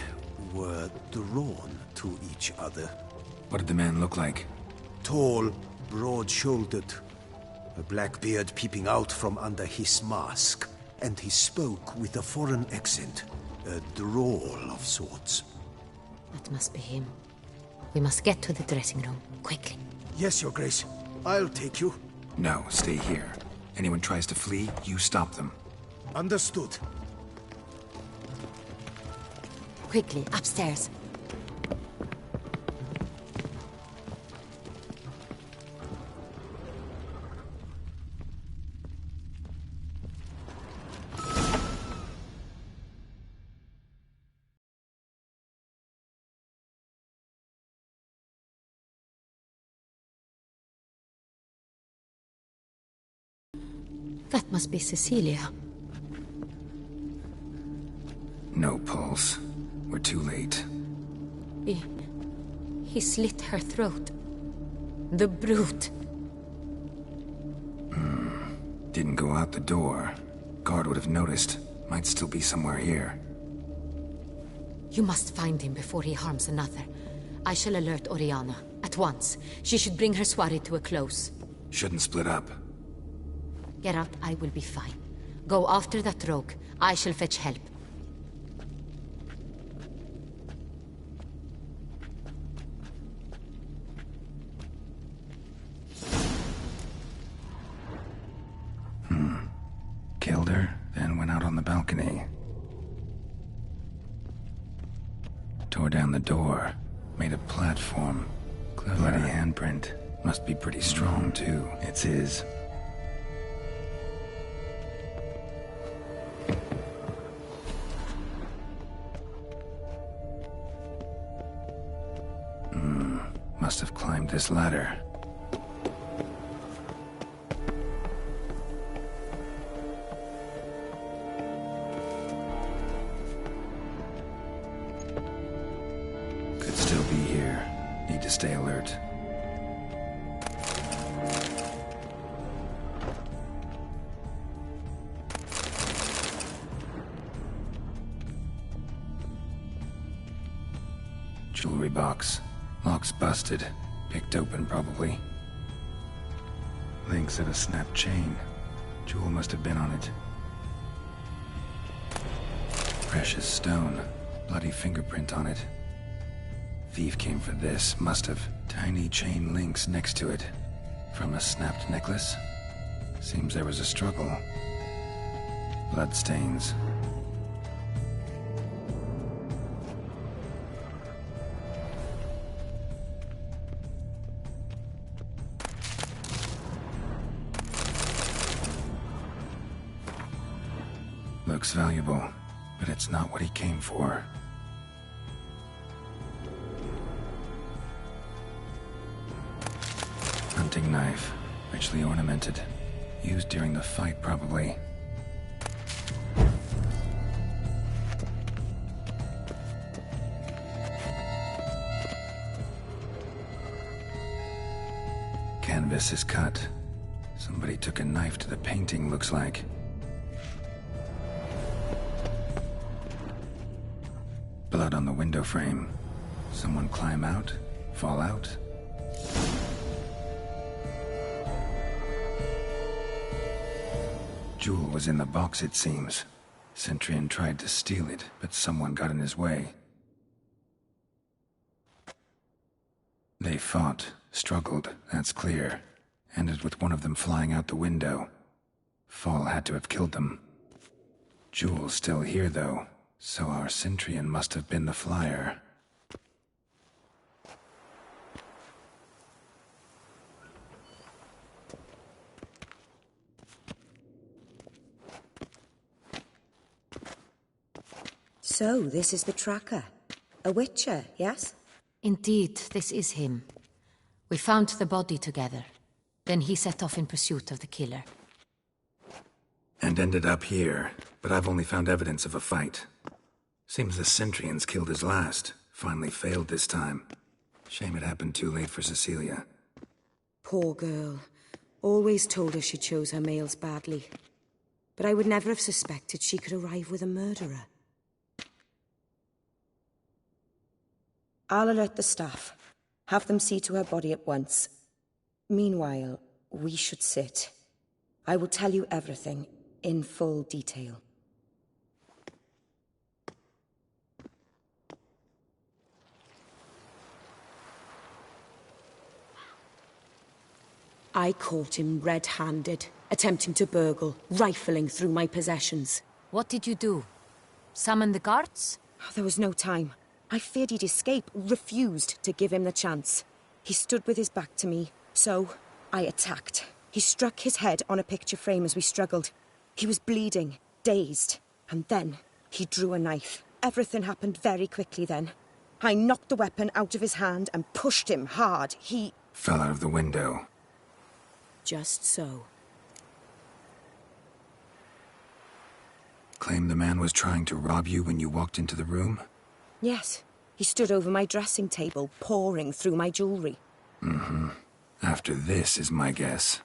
were drawn to each other. What did the man look like? Tall, broad-shouldered, a black beard peeping out from under his mask, and he spoke with a foreign accent, a drawl of sorts. That must be him. We must get to the dressing room, quickly. Yes, Your Grace. I'll take you. No, stay here. Anyone tries to flee, you stop them. Understood. Quickly, upstairs. That must be Cecilia. No pulse. We're too late. He slit her throat. The brute. Didn't go out the door. Guard would have noticed. Might still be somewhere here. You must find him before he harms another. I shall alert Oriana. At once. She should bring her soirée to a close. Shouldn't split up. Get out, I will be fine. Go after that rogue. I shall fetch help. Killed her, then went out on the balcony. Tore down the door. Made a platform. Bloody handprint. Must be pretty strong, too. It's his. Must have climbed this ladder. Could still be here. Need to stay alert. Jewelry box. Lock's busted. Picked open, probably. Links of a snapped chain. Jewel must have been on it. Precious stone. Bloody fingerprint on it. Thief came for this. Must have. Tiny chain links next to it. From a snapped necklace? Seems there was a struggle. Bloodstains. Looks valuable, but it's not what he came for. Hunting knife, richly ornamented. Used during the fight, probably. Canvas is cut. Somebody took a knife to the painting, looks like. Blood on the window frame. Someone climb out? Fall out? Jewel was in the box, it seems. Centurion tried to steal it, but someone got in his way. They fought, struggled, that's clear. Ended with one of them flying out the window. Fall had to have killed them. Jewel's still here, though, so our Centurion must have been the flyer. So, this is the tracker. A witcher, yes? Indeed, this is him. We found the body together. Then he set off in pursuit of the killer. And ended up here, but I've only found evidence of a fight. Seems the Centrians killed his last. Finally failed this time. Shame it happened too late for Cecilia. Poor girl. Always told her she chose her males badly. But I would never have suspected she could arrive with a murderer. I'll alert the staff. Have them see to her body at once. Meanwhile, we should sit. I will tell you everything, in full detail. I caught him red-handed, attempting to burgle, rifling through my possessions. What did you do? Summon the guards? There was no time. I feared he'd escape, refused to give him the chance. He stood with his back to me, so I attacked. He struck his head on a picture frame as we struggled. He was bleeding, dazed, and then he drew a knife. Everything happened very quickly then. I knocked the weapon out of his hand and pushed him hard. He fell out of the window. Just so. Claim the man was trying to rob you when you walked into the room? Yes. He stood over my dressing table, pouring through my jewelry. Mm-hmm. After this is my guess.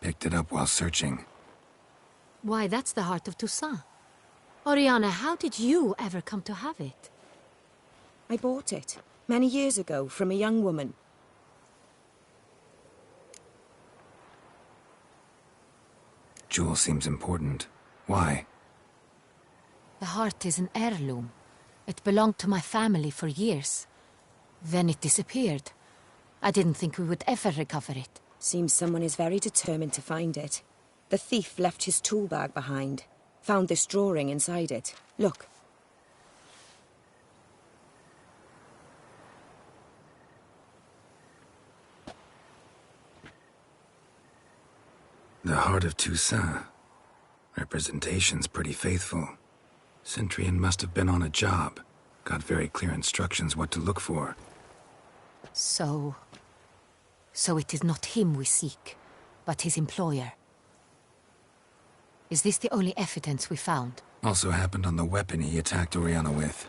Picked it up while searching. Why, that's the heart of Toussaint. Oriana, how did you ever come to have it? I bought it, many years ago, from a young woman. Jewel seems important. Why? The heart is an heirloom. It belonged to my family for years. Then it disappeared. I didn't think we would ever recover it. Seems someone is very determined to find it. The thief left his tool bag behind. Found this drawing inside it. Look. The Heart of Toussaint. Representation's pretty faithful. Centrian must have been on a job. Got very clear instructions what to look for. So it is not him we seek, but his employer. Is this the only evidence we found? Also happened on the weapon he attacked Oriana with.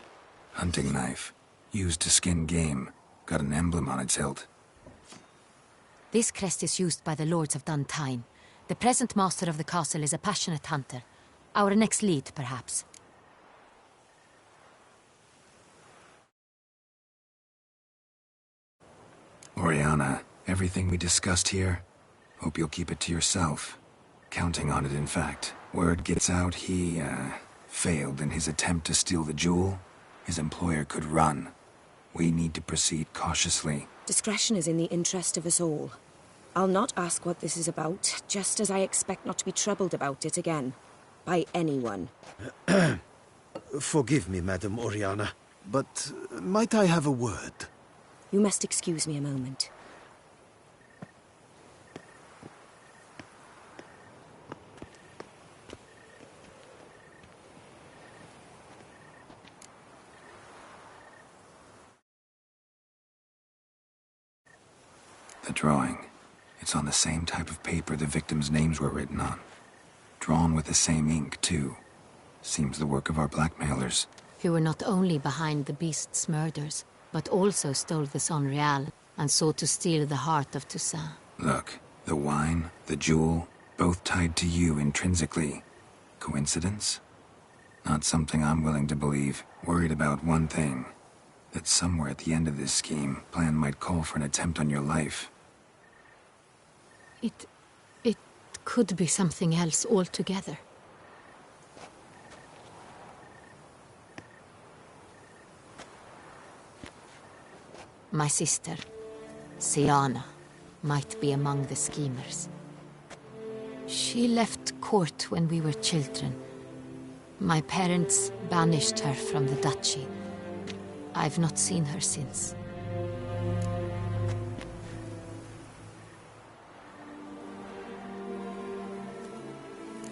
Hunting knife. Used to skin game. Got an emblem on its hilt. This crest is used by the Lords of Duntine. The present master of the castle is a passionate hunter. Our next lead, perhaps. Oriana, everything we discussed here, hope you'll keep it to yourself. Counting on it, in fact. Word gets out he, failed in his attempt to steal the jewel. His employer could run. We need to proceed cautiously. Discretion is in the interest of us all. I'll not ask what this is about, just as I expect not to be troubled about it again. By anyone. Forgive me, Madam Oriana, but might I have a word? You must excuse me a moment. The drawing. It's on the same type of paper the victims' names were written on. Drawn with the same ink, too. Seems the work of our blackmailers. Who were not only behind the beast's murders, but also stole the Sonreal and sought to steal the heart of Toussaint. Look, the wine, the jewel, both tied to you intrinsically. Coincidence? Not something I'm willing to believe. Worried about one thing. That somewhere at the end of this scheme, plan might call for an attempt on your life. It could be something else altogether. My sister, Siana, might be among the schemers. She left court when we were children. My parents banished her from the duchy. I've not seen her since.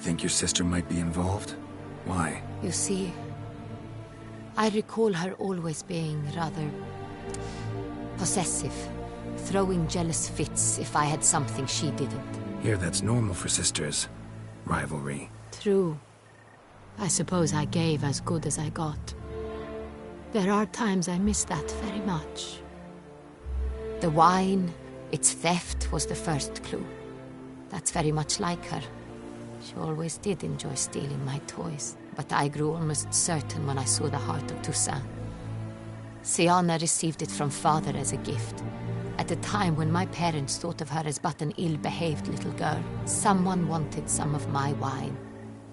Think your sister might be involved? Why? You see, I recall her always being rather possessive, throwing jealous fits if I had something she didn't. Here, that's normal for sisters. Rivalry. True. I suppose I gave as good as I got. There are times I miss that very much. The wine, its theft, was the first clue. That's very much like her. She always did enjoy stealing my toys, but I grew almost certain when I saw the heart of Toussaint. Syanna received it from father as a gift. At a time when my parents thought of her as but an ill-behaved little girl, someone wanted some of my wine.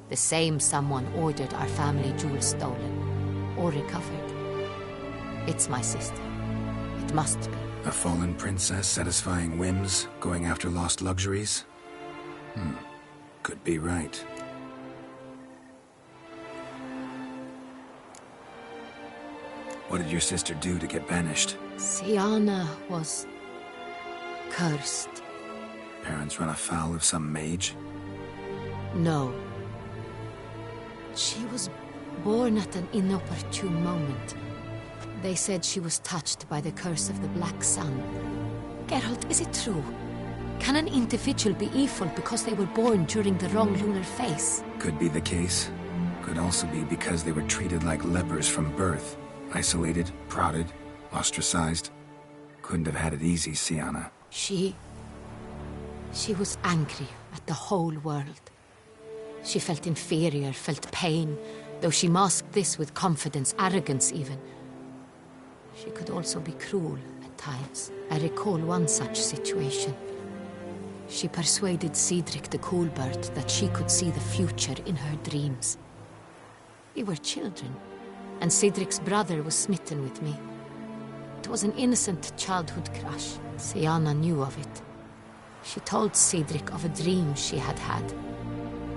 The same someone ordered our family jewels stolen, or recovered. It's my sister. It must be. A fallen princess satisfying whims, going after lost luxuries? Could be right. What did your sister do to get banished? Syanna was cursed. Parents run afoul of some mage? No. She was born at an inopportune moment. They said she was touched by the curse of the Black Sun. Geralt, is it true? Can an individual be evil because they were born during the wrong lunar phase? Could be the case. Could also be because they were treated like lepers from birth. Isolated, prodded, ostracized. Couldn't have had it easy, Syanna. She was angry at the whole world. She felt inferior, felt pain, though she masked this with confidence, arrogance even. She could also be cruel at times. I recall one such situation. She persuaded Cedric the Coolbird that she could see the future in her dreams. We were children, and Cedric's brother was smitten with me. It was an innocent childhood crush. Syanna knew of it. She told Cedric of a dream she had had,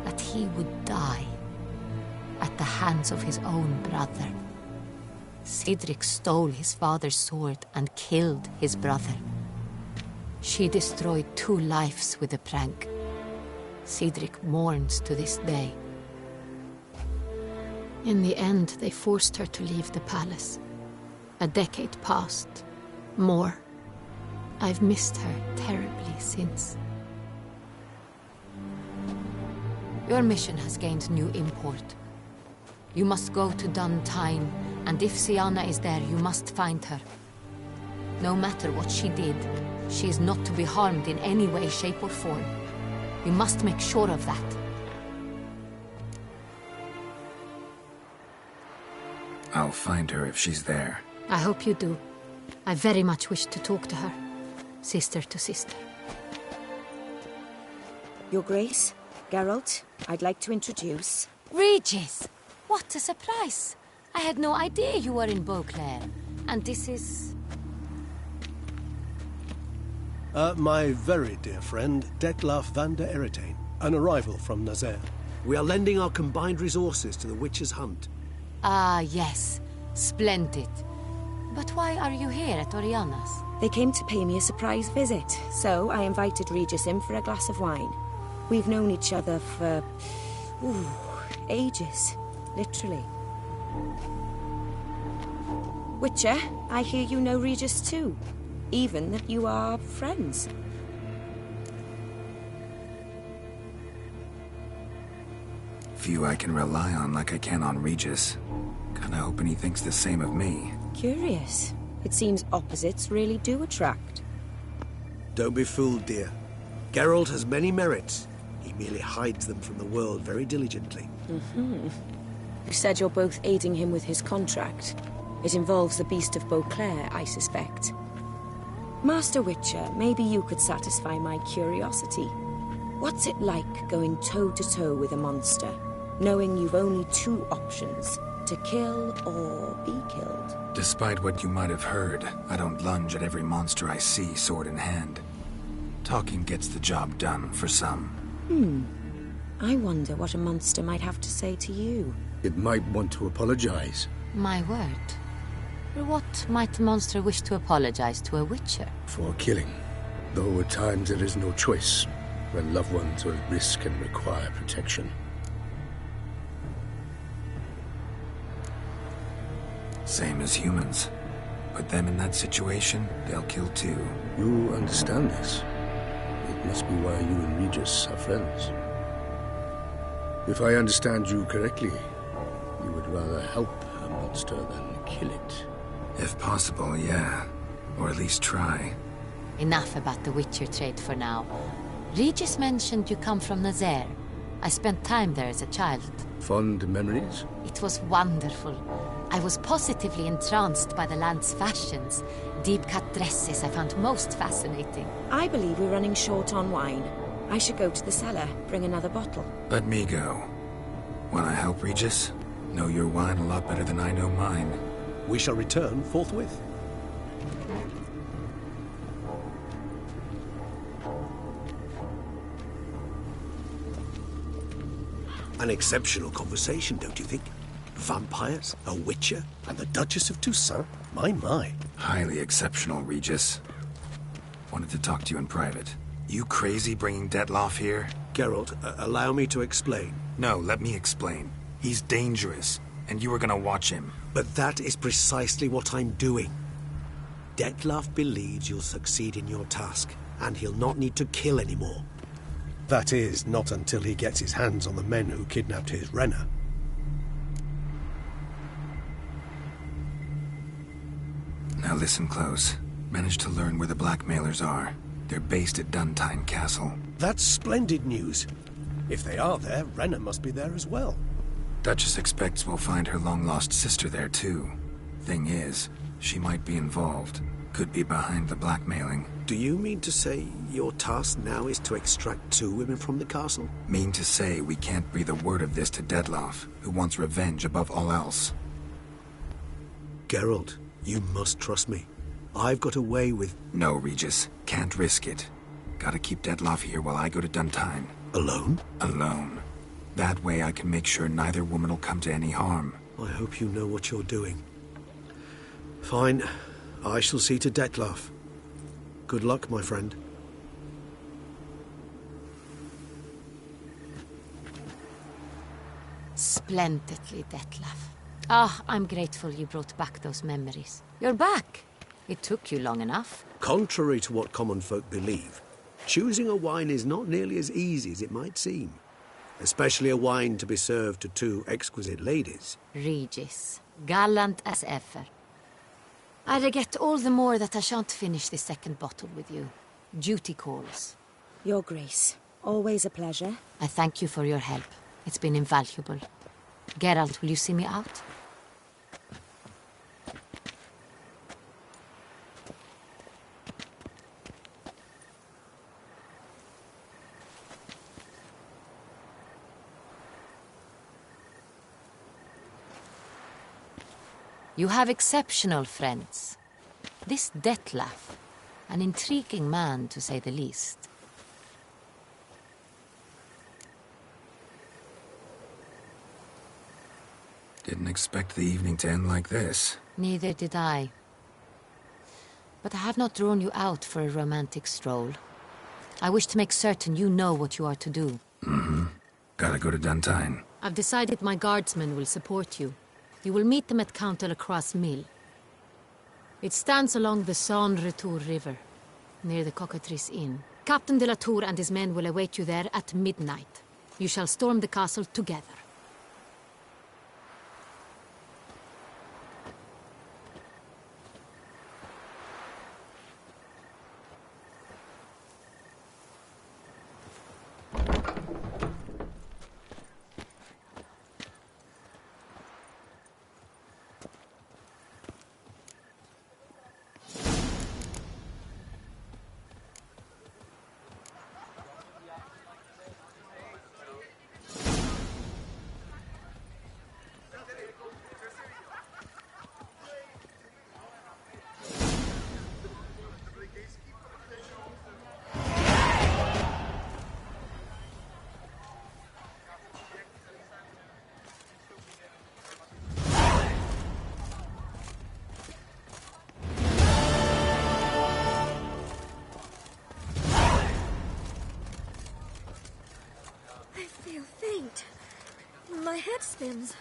that he would die at the hands of his own brother. Cedric stole his father's sword and killed his brother. She destroyed 2 lives with a prank. Cedric mourns to this day. In the end, they forced her to leave the palace. A decade passed. More. I've missed her terribly since. Your mission has gained new import. You must go to Dun Tine, and if Syanna is there, you must find her. No matter what she did, she is not to be harmed in any way, shape, or form. You must make sure of that. I'll find her if she's there. I hope you do. I very much wish to talk to her. Sister to sister. Your Grace, Geralt, I'd like to introduce... Regis! What a surprise! I had no idea you were in Beauclair. And this is... My very dear friend, Dettlaff van der Eretain, an arrival from Nazaire. We are lending our combined resources to the Witch's Hunt. Ah, yes. Splendid. But why are you here at Oriana's? They came to pay me a surprise visit, so I invited Regis in for a glass of wine. We've known each other for... ages. Literally. Witcher, I hear you know Regis too. Even that you are friends. Few I can rely on like I can on Regis. Kinda hoping he thinks the same of me. Curious. It seems opposites really do attract. Don't be fooled, dear. Geralt has many merits. He merely hides them from the world very diligently. You said you're both aiding him with his contract. It involves the Beast of Beauclair, I suspect. Master Witcher, maybe you could satisfy my curiosity. What's it like going toe-to-toe with a monster, knowing you've only 2 options, to kill or be killed? Despite what you might have heard, I don't lunge at every monster I see sword in hand. Talking gets the job done for some. I wonder what a monster might have to say to you. It might want to apologize. My word. What might a monster wish to apologize to a witcher? For killing. Though at times there is no choice, when loved ones are at risk and require protection. Same as humans. Put them in that situation, they'll kill too. You understand this. It must be why you and Regis are friends. If I understand you correctly, you would rather help a monster than kill it. If possible, yeah. Or at least try. Enough about the Witcher trade for now. Regis mentioned you come from Nazaire. I spent time there as a child. Fond memories? It was wonderful. I was positively entranced by the land's fashions. Deep-cut dresses I found most fascinating. I believe we're running short on wine. I should go to the cellar, bring another bottle. Let me go. Want to help, Regis? Know your wine a lot better than I know mine. We shall return forthwith. An exceptional conversation, don't you think? Vampires, a witcher, and the Duchess of Toussaint? My. Highly exceptional, Regis. Wanted to talk to you in private. You crazy bringing Detloff here? Geralt, allow me to explain. No, let me explain. He's dangerous, and you were gonna watch him. But that is precisely what I'm doing. Detloff believes you'll succeed in your task, and he'll not need to kill anymore. That is, not until he gets his hands on the men who kidnapped his Renna. Now listen close. Managed to learn where the blackmailers are. They're based at Duntine Castle. That's splendid news. If they are there, Renna must be there as well. Duchess expects we'll find her long-lost sister there, too. Thing is, she might be involved. Could be behind the blackmailing. Do you mean to say your task now is to extract 2 women from the castle? Mean to say we can't breathe a word of this to Detloff, who wants revenge above all else. Geralt, you must trust me. I've got away with... No, Regis. Can't risk it. Gotta keep Detloff here while I go to Duntine. Alone? Alone. That way I can make sure neither woman will come to any harm. I hope you know what you're doing. Fine. I shall see to Detloff. Good luck, my friend. Splendidly, Detlaff. I'm grateful you brought back those memories. You're back. It took you long enough. Contrary to what common folk believe, choosing a wine is not nearly as easy as it might seem. Especially a wine to be served to 2 exquisite ladies. Regis, gallant as ever. I regret all the more that I shan't finish the second bottle with you. Duty calls. Your Grace, always a pleasure. I thank you for your help. It's been invaluable. Geralt, will you see me out? You have exceptional friends. This Detlaff, an intriguing man to say the least. Didn't expect the evening to end like this. Neither did I. But I have not drawn you out for a romantic stroll. I wish to make certain you know what you are to do. Mm-hmm. Gotta go to Duntine. I've decided my guardsmen will support you. You will meet them at Count Delacroix' mill. It stands along the Saône-Retour River, near the Cockatrice Inn. Captain de la Tour and his men will await you there at midnight. You shall storm the castle together. My head spins.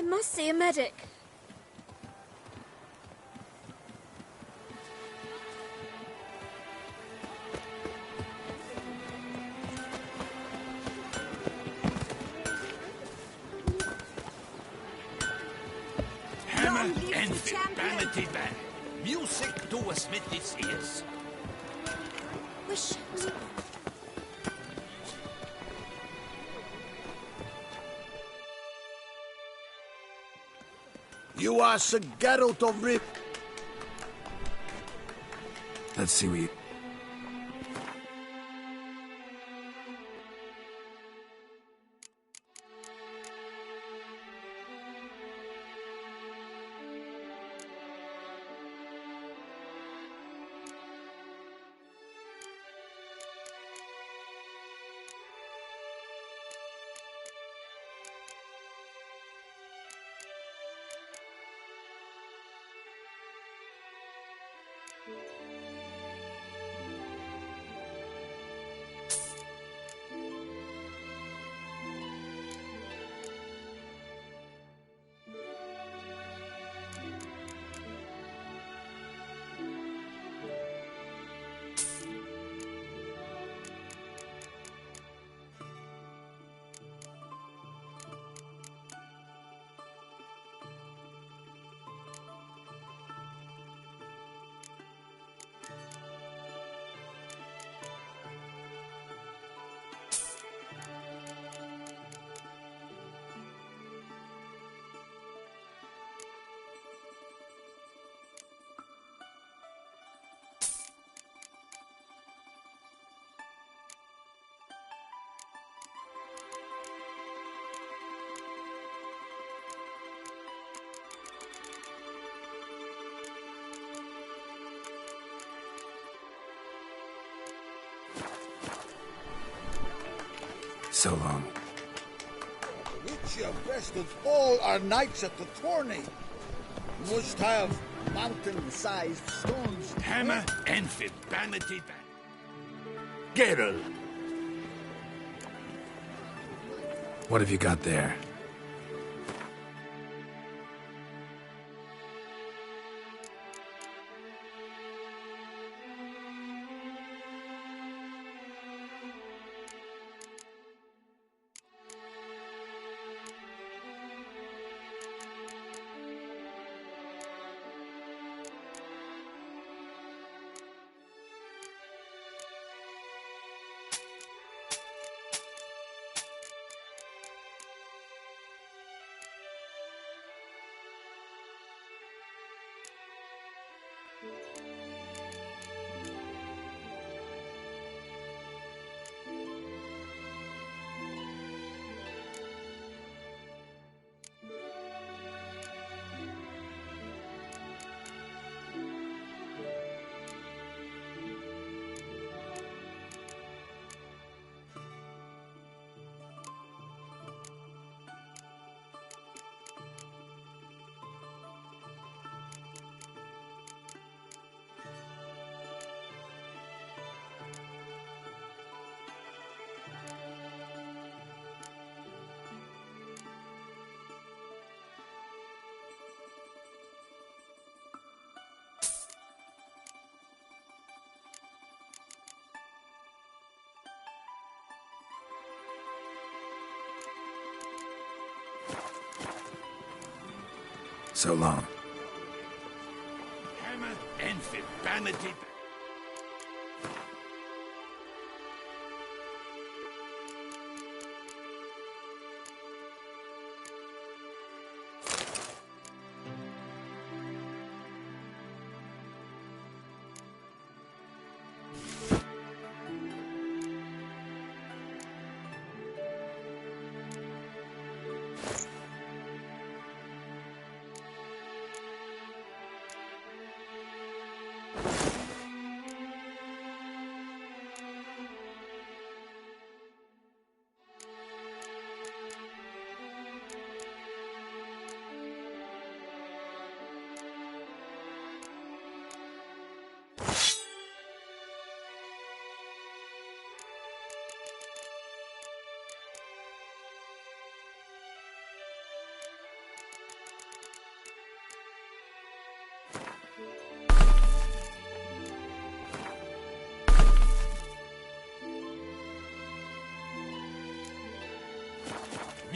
must see a medic. Hammer, Enfield, Vanity Band. Music to us with its ears. Wish. You are Sir Geralt of Rip. Let's see what you... So long. Which you bested all our knights at the tourney. Must have mountain-sized stones. Hammer, Enfield, Vanity Band. Geralt. What have you got there? So long. Hammer, Enfield, Vanity Band.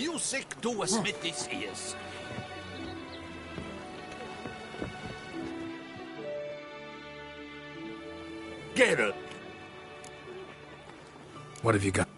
Music to a smithy's ears. Geralt. What have you got?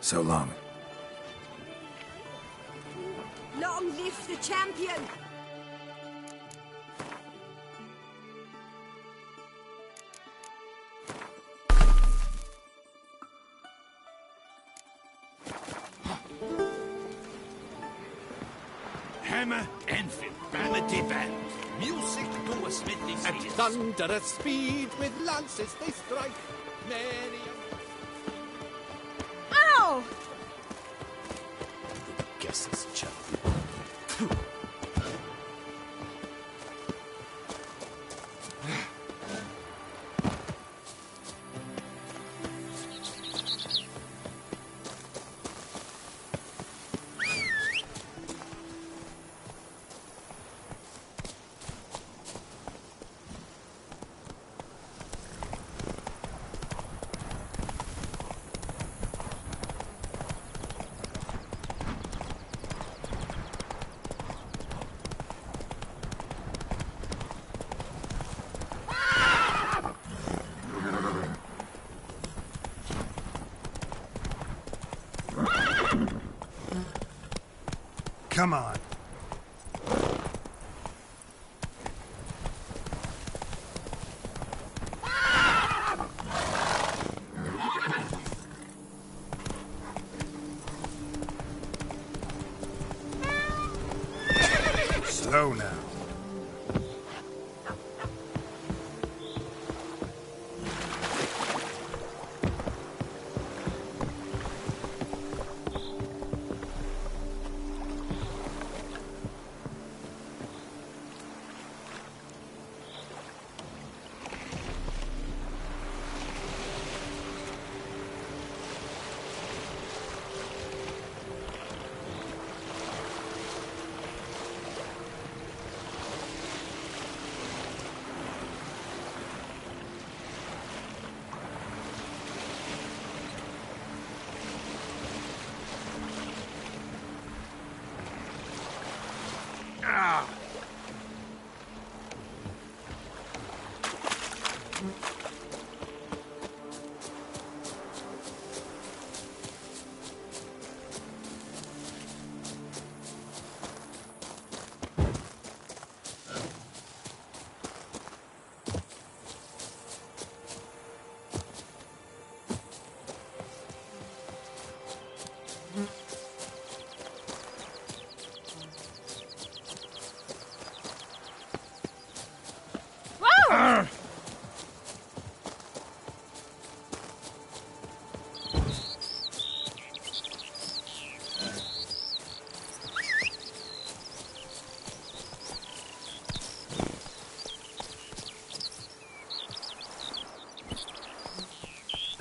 So long. Long live the champion! Hammer and vanity band. Music to a smithy's At ears. thunderous speed with lances they strike. Many Ow! guesses, champion. Come on. Slow now.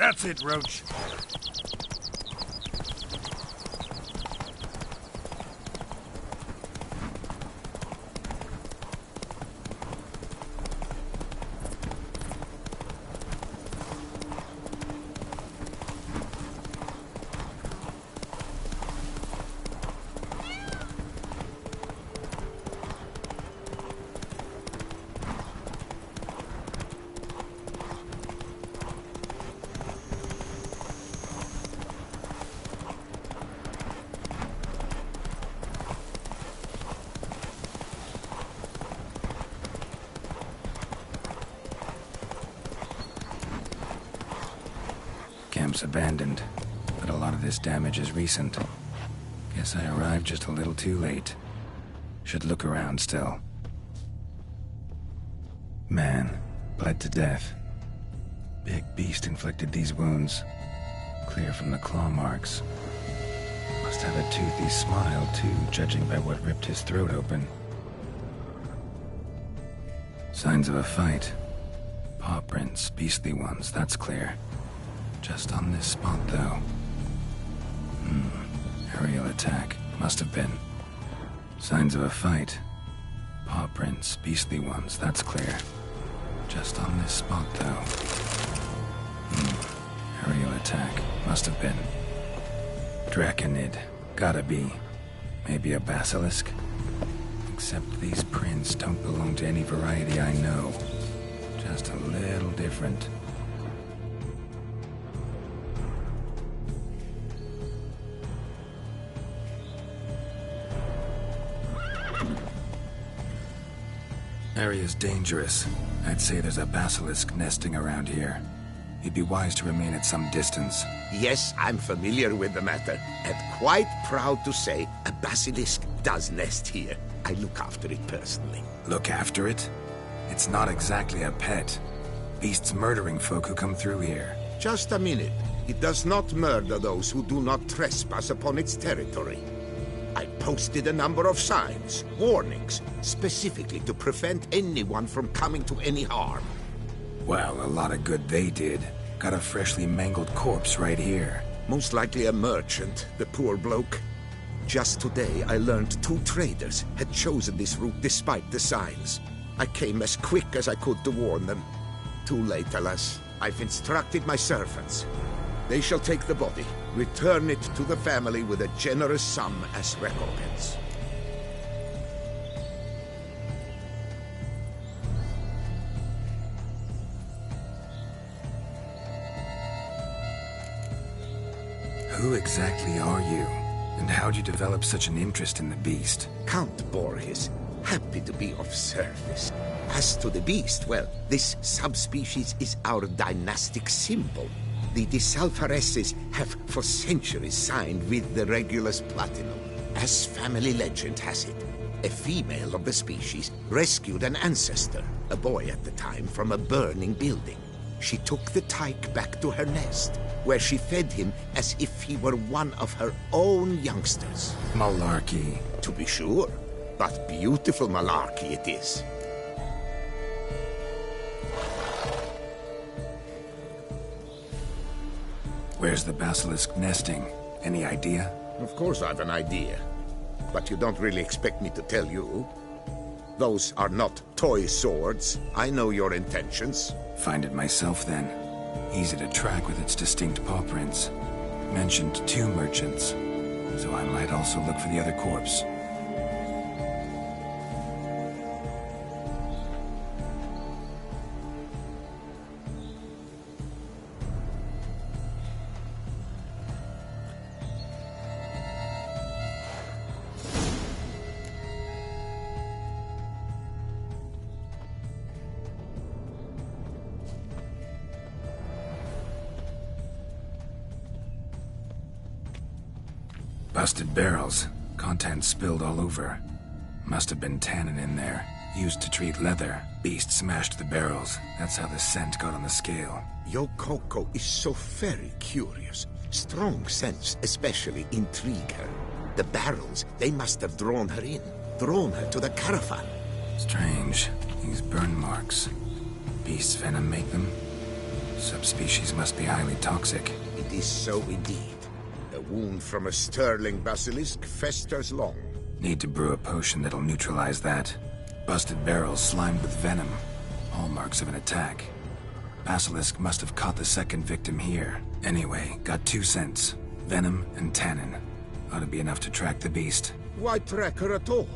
That's it, Roach. Camp's abandoned, but a lot of this damage is recent. Guess I arrived just a little too late. Should look around still. Man, bled to death. Big beast inflicted these wounds. Clear from the claw marks. Must have a toothy smile, too, judging by what ripped his throat open. Signs of a fight. Paw prints, beastly ones, that's clear. Just on this spot, though. Aerial attack. Must have been. Signs of a fight. Paw prints, beastly ones, that's clear. Just on this spot, though. Aerial attack. Must have been. Draconid. Gotta be. Maybe a basilisk? Except these prints don't belong to any variety I know. Just a little different. Area's dangerous. I'd say there's a basilisk nesting around here. You'd be wise to remain at some distance. Yes, I'm familiar with the matter, and quite proud to say a basilisk does nest here. I look after it personally. Look after it? It's not exactly a pet. Beast's murdering folk who come through here. Just a minute. It does not murder those who do not trespass upon its territory. I posted a number of signs, warnings, specifically to prevent anyone from coming to any harm. Well, a lot of good they did. Got a freshly mangled corpse right here. Most likely a merchant, the poor bloke. Just today, I learned 2 traders had chosen this route despite the signs. I came as quick as I could to warn them. Too late, alas. I've instructed my servants. They shall take the body, return it to the family with a generous sum as recompense. Who exactly are you? And how'd you develop such an interest in the beast? Count Borges. Happy to be of service. As to the beast, well, this subspecies is our dynastic symbol. The Disalfareses have for centuries signed with the Regulus Platinum. As family legend has it, a female of the species rescued an ancestor, a boy at the time, from a burning building. She took the tyke back to her nest, where she fed him as if he were one of her own youngsters. Malarkey. To be sure, but beautiful malarkey it is. Where's the basilisk nesting? Any idea? Of course I've an idea. But you don't really expect me to tell you. Those are not toy swords. I know your intentions. Find it myself, then. Easy to track with its distinct paw prints. Mentioned 2 merchants, so I might also look for the other corpse. Busted barrels. Contents spilled all over. Must have been tannin in there. Used to treat leather. Beast smashed the barrels. That's how the scent got on the scale. Yokoko is so very curious. Strong scents especially intrigue her. The barrels, they must have drawn her in. Drawn her to the caravan. Strange. These burn marks. Beast's venom make them? Subspecies must be highly toxic. It is so indeed. A wound from a sterling basilisk festers long. Need to brew a potion that'll neutralize that. Busted barrels slimed with venom. Hallmarks of an attack. Basilisk must have caught the second victim here. Anyway, got 2 cents. Venom and tannin. Ought to be enough to track the beast. Why track her at all?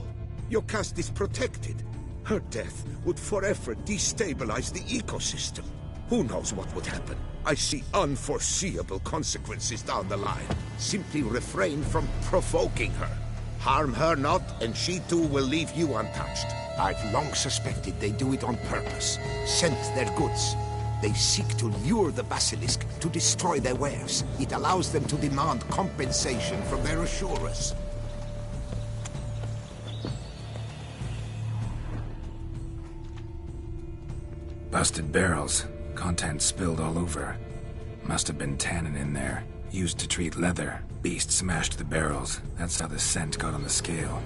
Your caste is protected. Her death would forever destabilize the ecosystem. Who knows what would happen? I see unforeseeable consequences down the line. Simply refrain from provoking her. Harm her not, and she too will leave you untouched. I've long suspected they do it on purpose. Scent their goods. They seek to lure the basilisk to destroy their wares. It allows them to demand compensation from their assurers. Busted barrels. Contents spilled all over. Must have been tannin in there. Used to treat leather. Beast smashed the barrels. That's how the scent got on the scale.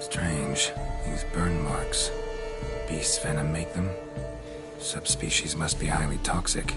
Strange. These burn marks. Beast's venom make them? Subspecies must be highly toxic.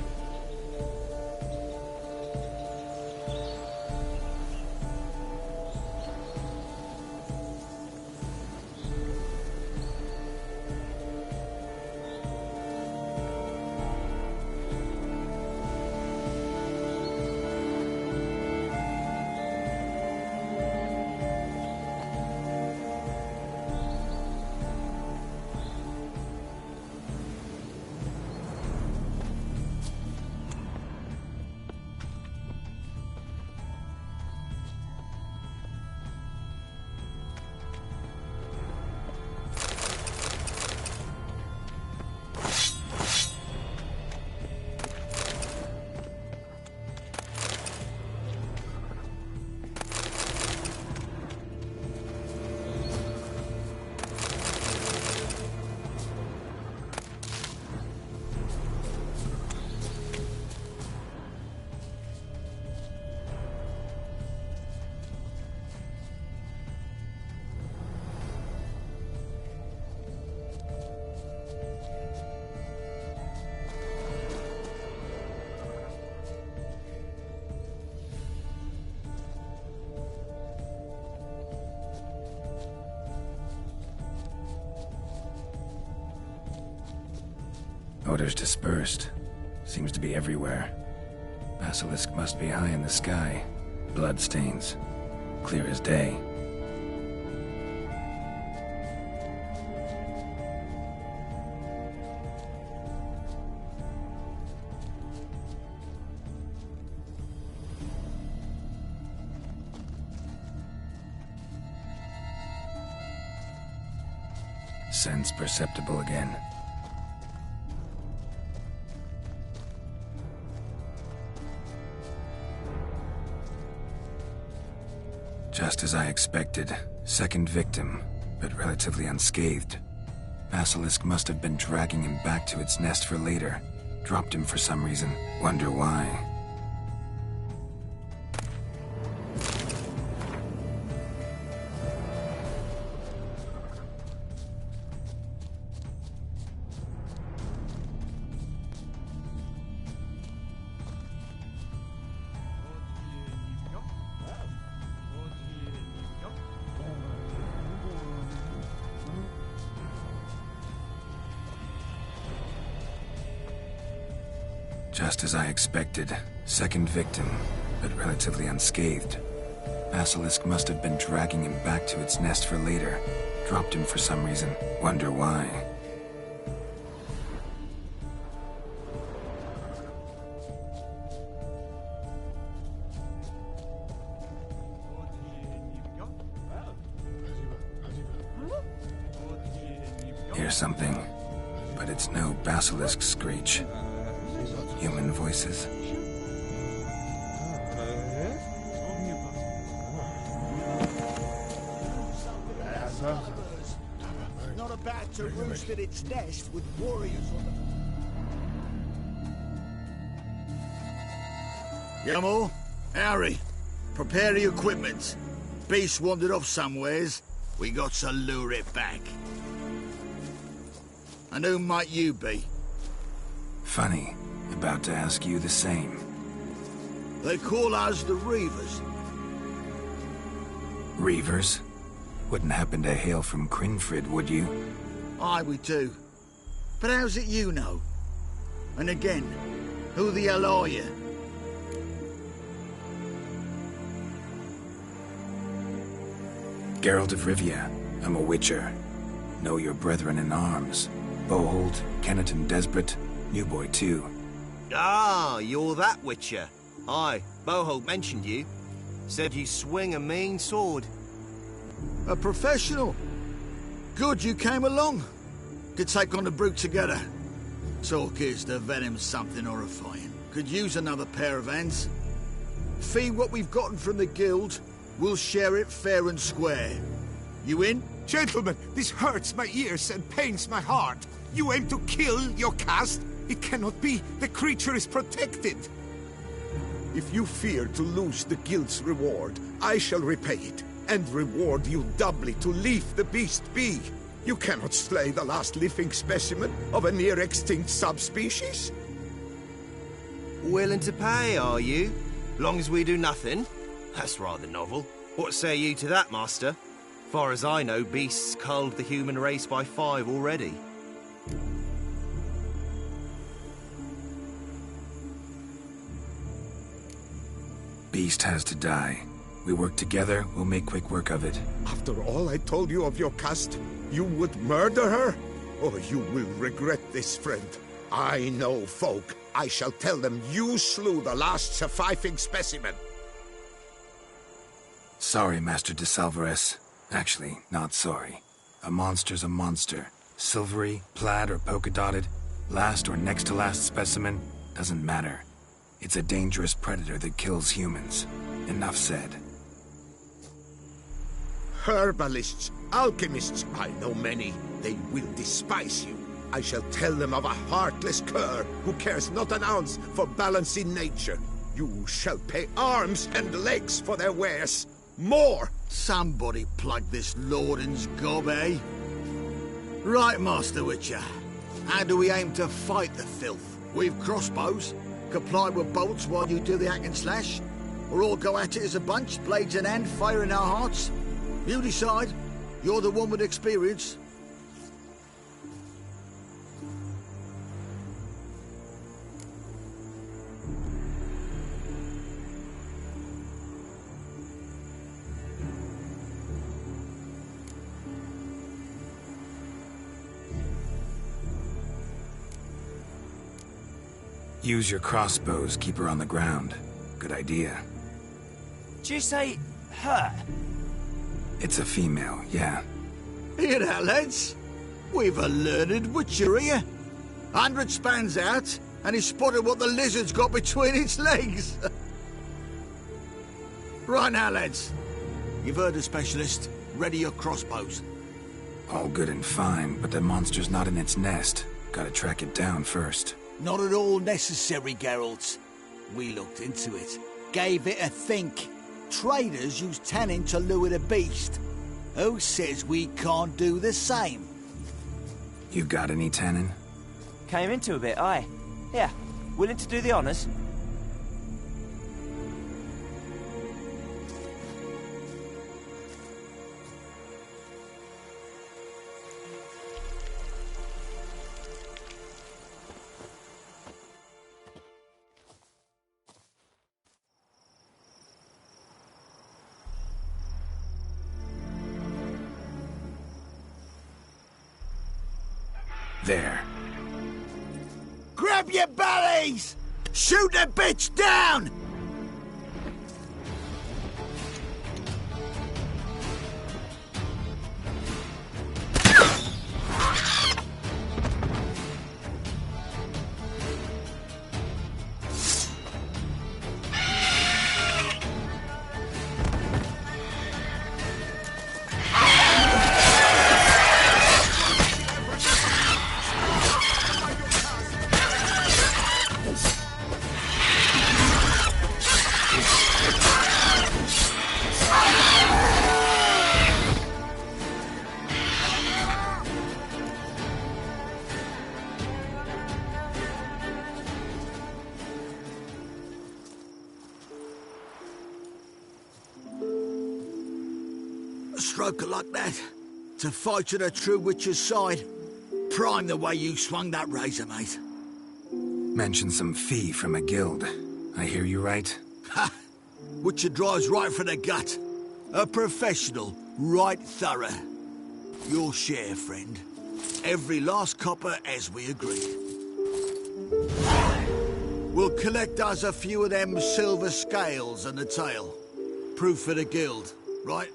Odors dispersed. Seems to be everywhere. Basilisk must be high in the sky. Blood stains. Clear as day. Sense perceptible again. Just as I expected. Second victim, but relatively unscathed. Basilisk must have been dragging him back to its nest for later. Dropped him for some reason. Wonder why. Just as I expected. Second victim, but relatively unscathed. Basilisk must have been dragging him back to its nest for later. Dropped him for some reason. Wonder why. Hear something, but it's no basilisk screech. Human voices. Not a bat to roost at its nest with warriors on the... Yamo, Harry, prepare the equipment. Beast wandered off somewheres. We got to lure it back. And who might you be? Funny. About to ask you the same. They call us the Reavers. Reavers? Wouldn't happen to hail from Crinfrid, would you? Aye, we do. But how's it you know? And again, who the hell are you? Geralt of Rivia. I'm a Witcher. Know your brethren in arms. Bohold, Kenneton Desperate, New Boy too. Ah, you're that Witcher. Aye, Bohold mentioned you. Said you swing a mean sword. A professional. Good you came along. Could take on the brute together. Talk is the venom's something horrifying. Could use another pair of hands. Fee what we've gotten from the guild. We'll share it fair and square. You in? Gentlemen, this hurts my ears and pains my heart. You aim to kill your caste? It cannot be. The creature is protected. If you fear to lose the guild's reward, I shall repay it, and reward you doubly to leave the beast be. You cannot slay the last living specimen of a near-extinct subspecies. Willing to pay, are you? Long as we do nothing? That's rather novel. What say you to that, Master? Far as I know, beasts culled the human race by 5 already. Beast has to die. We work together, we'll make quick work of it. After all I told you of your caste, you would murder her? Oh, you will regret this, friend. I know folk. I shall tell them you slew the last surviving specimen. Sorry, Master de Salvarez. Actually, not sorry. A monster's a monster. Silvery, plaid, or polka-dotted, last or next to last specimen, doesn't matter. It's a dangerous predator that kills humans. Enough said. Herbalists, alchemists, I know many. They will despise you. I shall tell them of a heartless cur who cares not an ounce for balance in nature. You shall pay arms and legs for their wares. More! Somebody plug this Lorden's gob, eh? Right, Master Witcher. How do we aim to fight the filth? We've crossbows. Comply with bolts while you do the hack and slash? Or all go at it as a bunch, blades in hand, fire in our hearts? You decide. You're the one with experience. Use your crossbows, keep her on the ground. Good idea. Did you say her? It's a female, yeah. Hear that, lads? We've a learned Witcher here. 100 spans out, and he spotted what the lizard's got between its legs. Right now, lads. You've heard the specialist. Ready your crossbows. All good and fine, but the monster's not in its nest. Gotta track it down first. Not at all necessary, Geralt. We looked into it. Gave it a think. Traders use tannin to lure the beast. Who says we can't do the same? You got any tannin? Came into a bit, aye. Yeah, willing to do the honours? There. Grab your bellies! Shoot the bitch down! stroke like that. To fight at a true witcher's side. Prime the way you swung that razor, mate. Mention some fee from a guild. I hear you right? Ha! Witcher drives right for the gut. A professional, right thorough. Your share, friend. Every last copper as we agreed. We'll collect us a few of them silver scales and a tail. Proof for the guild, right?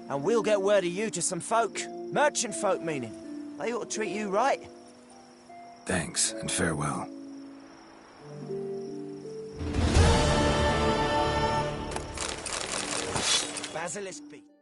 And we'll get word of you to some folk. Merchant folk, meaning. They ought to treat you right. Thanks, and farewell. Basilisk Beach.